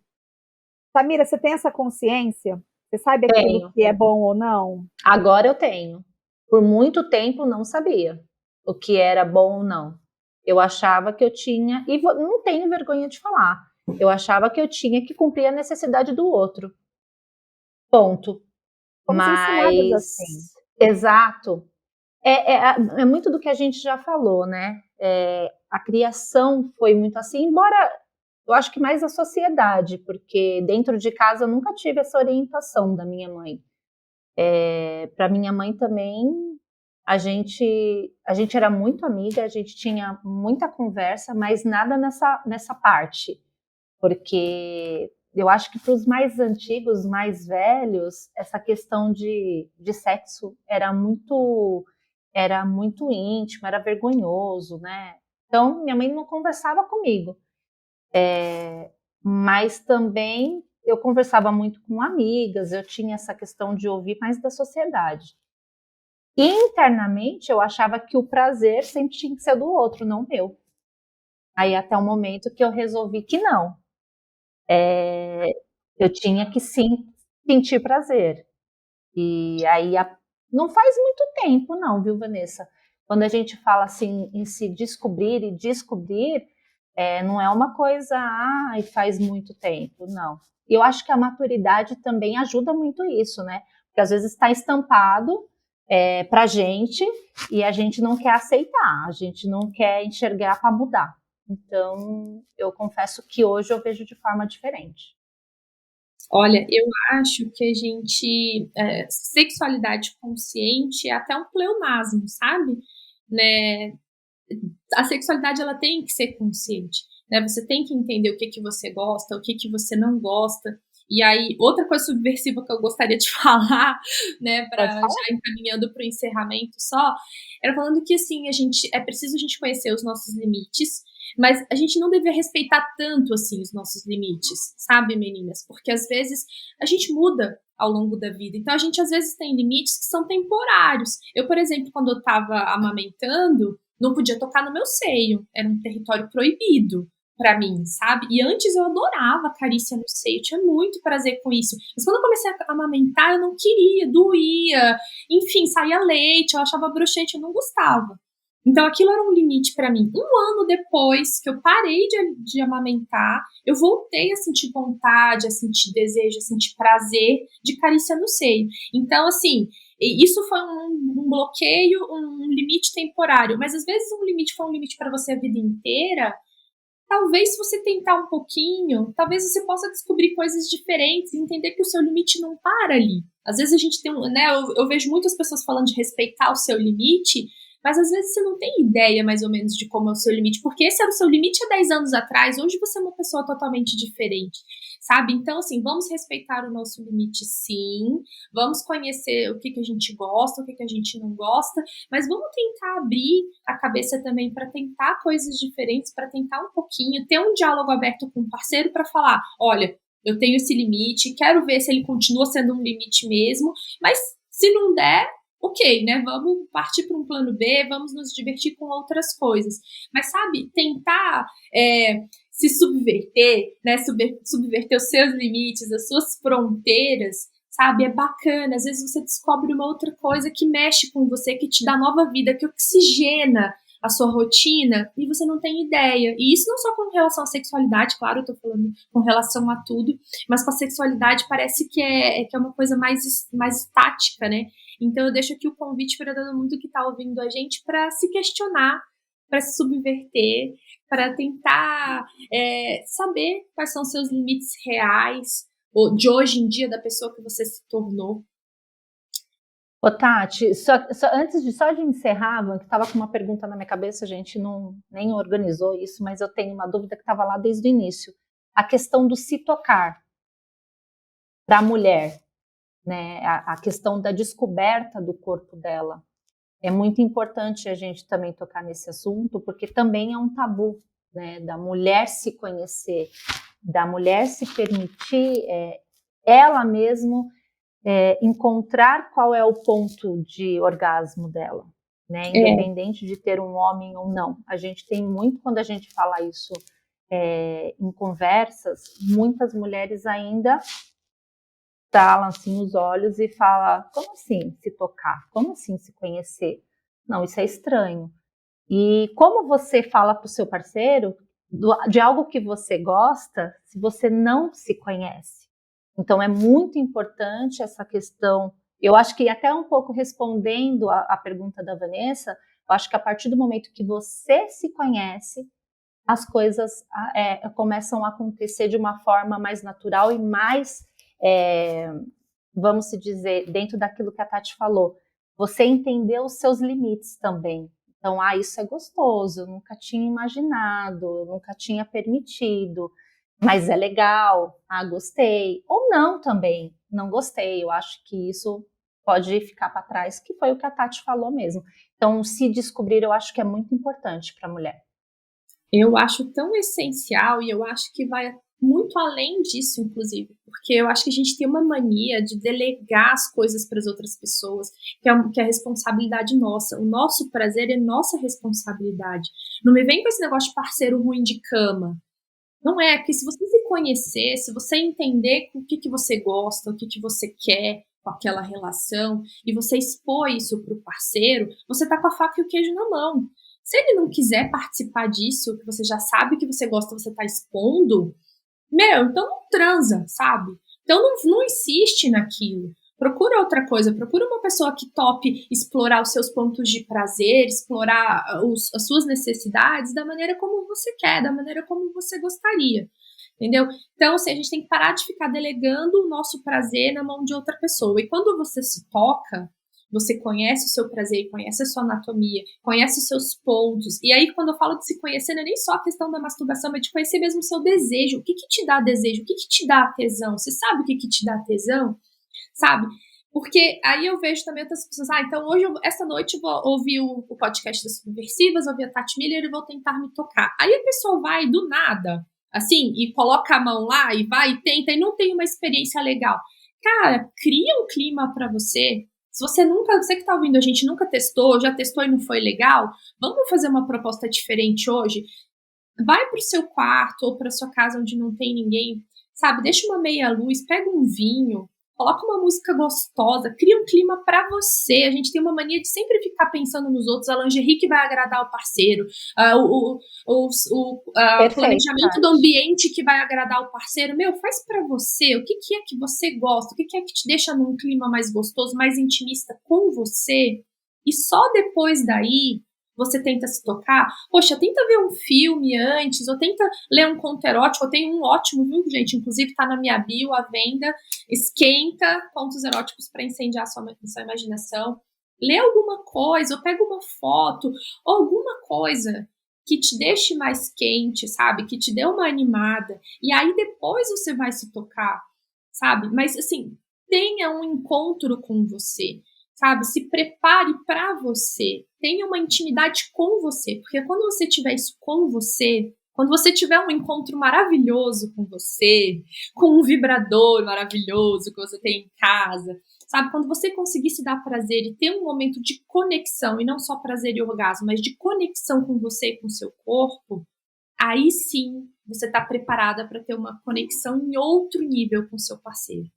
Samira, você tem essa consciência? Você sabe aquilo que é bom ou não?
Agora eu tenho. Por muito tempo não sabia o que era bom ou não. Eu achava que eu tinha, e não tenho vergonha de falar, eu achava que eu tinha que cumprir a necessidade do outro. Ponto.
Fomos ensinadas
Mas,
assim.
exato. É muito do que a gente já falou, né? a criação foi muito assim, embora eu acho que mais a sociedade, porque dentro de casa eu nunca tive essa orientação da minha mãe. Para minha mãe também, a gente era muito amiga, a gente tinha muita conversa, mas nada nessa parte, porque eu acho que para os mais antigos, mais velhos, essa questão de sexo era muito íntimo, era vergonhoso, né? Então, minha mãe não conversava comigo. Mas também eu conversava muito com amigas, eu tinha essa questão de ouvir mais da sociedade. E internamente eu achava que o prazer sempre tinha que ser do outro, não meu. Aí até o momento que eu resolvi que não. Eu tinha que sim sentir prazer. E aí não faz muito tempo não, viu, Vanessa? Quando a gente fala assim em se descobrir e descobrir, não é uma coisa, e faz muito tempo, não. Eu acho que a maturidade também ajuda muito isso, né? Porque às vezes está estampado pra gente e a gente não quer aceitar, a gente não quer enxergar para mudar. Então, eu confesso que hoje eu vejo de forma diferente.
Olha, eu acho que a gente, sexualidade consciente é até um pleonasmo, sabe? Né? A sexualidade ela tem que ser consciente, né? Você tem que entender o que você gosta, o que você não gosta. E aí, outra coisa subversiva que eu gostaria de falar, né, para já encaminhando para o encerramento só, era falando que assim, é preciso a gente conhecer os nossos limites, mas a gente não deveria respeitar tanto assim os nossos limites, sabe, meninas? Porque às vezes a gente muda ao longo da vida. Então a gente às vezes tem limites que são temporários. Eu, por exemplo, quando eu estava amamentando, não podia tocar no meu seio, era um território proibido pra mim, sabe? E antes eu adorava carícia no seio, tinha muito prazer com isso. Mas quando eu comecei a amamentar, eu não queria, doía, enfim, saía leite, eu achava broxante, eu não gostava. Então aquilo era um limite pra mim. Um ano depois que eu parei de amamentar, eu voltei a sentir vontade, a sentir desejo, a sentir prazer de carícia no seio. Então, assim, isso foi um bloqueio, um limite temporário. Mas às vezes um limite foi um limite para você a vida inteira. Talvez se você tentar um pouquinho, talvez você possa descobrir coisas diferentes e entender que o seu limite não para ali. Às vezes a gente tem, né, eu vejo muitas pessoas falando de respeitar o seu limite, mas às vezes você não tem ideia mais ou menos de como é o seu limite, porque esse era o seu limite há 10 anos atrás, hoje você é uma pessoa totalmente diferente, sabe? Então, assim, vamos respeitar o nosso limite sim, vamos conhecer o que a gente gosta, o que a gente não gosta, mas vamos tentar abrir a cabeça também para tentar coisas diferentes, para tentar um pouquinho, ter um diálogo aberto com o parceiro para falar, olha, eu tenho esse limite, quero ver se ele continua sendo um limite mesmo, mas se não der, ok, né? Vamos partir para um plano B, vamos nos divertir com outras coisas. Mas, sabe, tentar se subverter, né? Subverter os seus limites, as suas fronteiras, sabe? É bacana. Às vezes você descobre uma outra coisa que mexe com você, que te dá nova vida, que oxigena a sua rotina e você não tem ideia. E isso não só com relação à sexualidade, claro, eu tô falando com relação a tudo, mas com a sexualidade parece que é uma coisa mais estática, né? Então eu deixo aqui o convite para todo mundo que está ouvindo a gente para se questionar, para se subverter, para tentar saber quais são seus limites reais, ou de hoje em dia, da pessoa que você se tornou.
Ô, Tati, antes de encerrar, que estava com uma pergunta na minha cabeça, a gente nem organizou isso, mas eu tenho uma dúvida que estava lá desde o início. A questão do se tocar para a mulher, né? A questão da descoberta do corpo dela. É muito importante a gente também tocar nesse assunto, porque também é um tabu, né? Da mulher se conhecer, da mulher se permitir ela mesma encontrar qual é o ponto de orgasmo dela, né? Independente de ter um homem ou não. A gente tem muito, quando a gente fala isso em conversas, muitas mulheres ainda talam assim os olhos e falam, como assim se tocar? Como assim se conhecer? Não, isso é estranho. E como você fala para o seu parceiro de algo que você gosta se você não se conhece? Então é muito importante essa questão. Eu acho que até um pouco respondendo a pergunta da Vanessa, Eu acho que a partir do momento que você se conhece, as coisas começam a acontecer de uma forma mais natural e mais, vamos se dizer, dentro daquilo que a Tati falou. Você entendeu os seus limites também. Então, isso é gostoso, eu nunca tinha imaginado, eu nunca tinha permitido, mas é legal, gostei. Ou não também, não gostei, eu acho que isso pode ficar para trás, que foi o que a Tati falou mesmo. Então, se descobrir, eu acho que é muito importante para a mulher.
Eu acho tão essencial e eu acho que vai muito além disso, inclusive, porque eu acho que a gente tem uma mania de delegar as coisas para as outras pessoas, que é responsabilidade nossa. O nosso prazer é nossa responsabilidade. Não me vem com esse negócio de parceiro ruim de cama. Não é, porque se você se conhecer, se você entender o que você gosta, o que você quer com aquela relação, e você expor isso para o parceiro, você tá com a faca e o queijo na mão. Se ele não quiser participar disso, que você já sabe que você gosta, você tá expondo, então não transa, sabe? Então não insiste naquilo. Procura outra coisa, procura uma pessoa que tope explorar os seus pontos de prazer, explorar as suas necessidades da maneira como você quer, da maneira como você gostaria, entendeu? Então, assim, a gente tem que parar de ficar delegando o nosso prazer na mão de outra pessoa. E quando você se toca, você conhece o seu prazer, conhece a sua anatomia, conhece os seus pontos. E aí, quando eu falo de se conhecer, não é nem só a questão da masturbação, mas de conhecer mesmo o seu desejo. O que te dá desejo? O que te dá tesão? Você sabe o que te dá tesão? Sabe? Porque aí eu vejo também outras pessoas, então hoje, essa noite eu vou ouvir o podcast das Subversivas, ouvir a Tati Miller e vou tentar me tocar. Aí a pessoa vai do nada, assim, e coloca a mão lá e vai e tenta e não tem uma experiência legal. Cara, cria um clima pra você. Se você que tá ouvindo a gente nunca testou, já testou e não foi legal, vamos fazer uma proposta diferente hoje? Vai pro seu quarto ou pra sua casa onde não tem ninguém, sabe? Deixa uma meia luz, pega um vinho, coloca uma música gostosa, cria um clima pra você. A gente tem uma mania de sempre ficar pensando nos outros, a lingerie que vai agradar o parceiro, o planejamento do ambiente que vai agradar o parceiro. Faz pra você. O que é que você gosta? O que é que te deixa num clima mais gostoso, mais intimista com você? E só depois daí você tenta se tocar. Poxa, tenta ver um filme antes, ou tenta ler um conto erótico. Eu tenho um ótimo, viu, gente? Inclusive tá na minha bio, à venda. Esquenta, contos eróticos para incendiar sua imaginação. Lê alguma coisa, ou pega uma foto, ou alguma coisa que te deixe mais quente, sabe? Que te dê uma animada. E aí depois você vai se tocar, sabe? Mas, assim, tenha um encontro com você, sabe? Se prepare para você. Tenha uma intimidade com você. Porque quando você tiver isso com você, quando você tiver um encontro maravilhoso com você, com um vibrador maravilhoso que você tem em casa, sabe? Quando você conseguir se dar prazer e ter um momento de conexão, e não só prazer e orgasmo, mas de conexão com você e com o seu corpo, aí sim você está preparada para ter uma conexão em outro nível com o seu parceiro.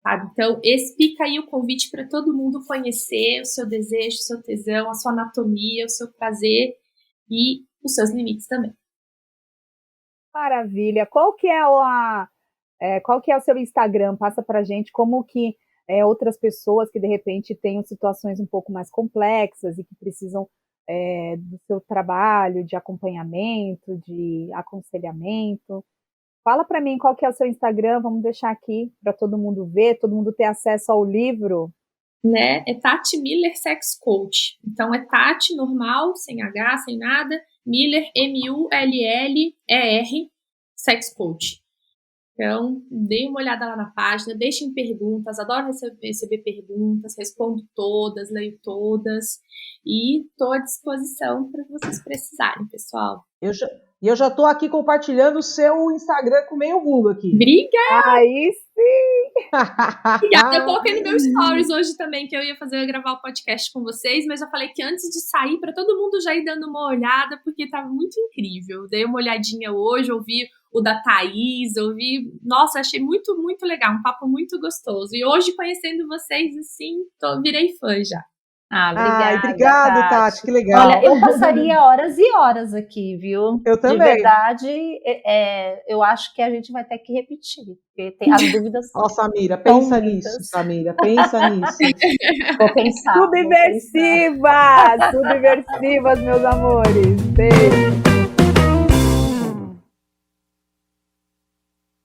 Sabe? Então, fica aí o convite para todo mundo conhecer o seu desejo, o seu tesão, a sua anatomia, o seu prazer e os seus limites também.
Maravilha. Qual que é o seu Instagram? Passa pra gente como que outras pessoas que de repente tenham situações um pouco mais complexas e que precisam do seu trabalho de acompanhamento, de aconselhamento. Fala para mim qual que é o seu Instagram, vamos deixar aqui para todo mundo ver, todo mundo ter acesso ao livro.
Né? É Tati Miller Sex Coach. Então é Tati normal, sem H, sem nada, Miller, M-U-L-L-E-R, Sex Coach. Então, deem uma olhada lá na página, deixem perguntas, adoro receber perguntas, respondo todas, leio todas e estou à disposição para vocês precisarem, pessoal.
Eu já tô aqui compartilhando o seu Instagram com meio mundo aqui.
Obrigada!
Aí sim!
Obrigada. Eu coloquei no meu stories hoje também que eu ia gravar o podcast com vocês, mas eu falei que antes de sair, para todo mundo já ir dando uma olhada, porque tava muito incrível. Dei uma olhadinha hoje, ouvi o da Thaís, nossa, achei muito, muito legal, um papo muito gostoso. E hoje, conhecendo vocês, assim, virei fã já.
Obrigada,
obrigado, Tati, que legal.
Olha, eu passaria horas e horas aqui, viu?
Eu também.
De verdade, eu acho que a gente vai ter que repetir, porque as dúvidas.
Ó, Samira, pensa nisso, Samira, pensa nisso.
Vou pensar.
Subversivas, meus amores. Beijo.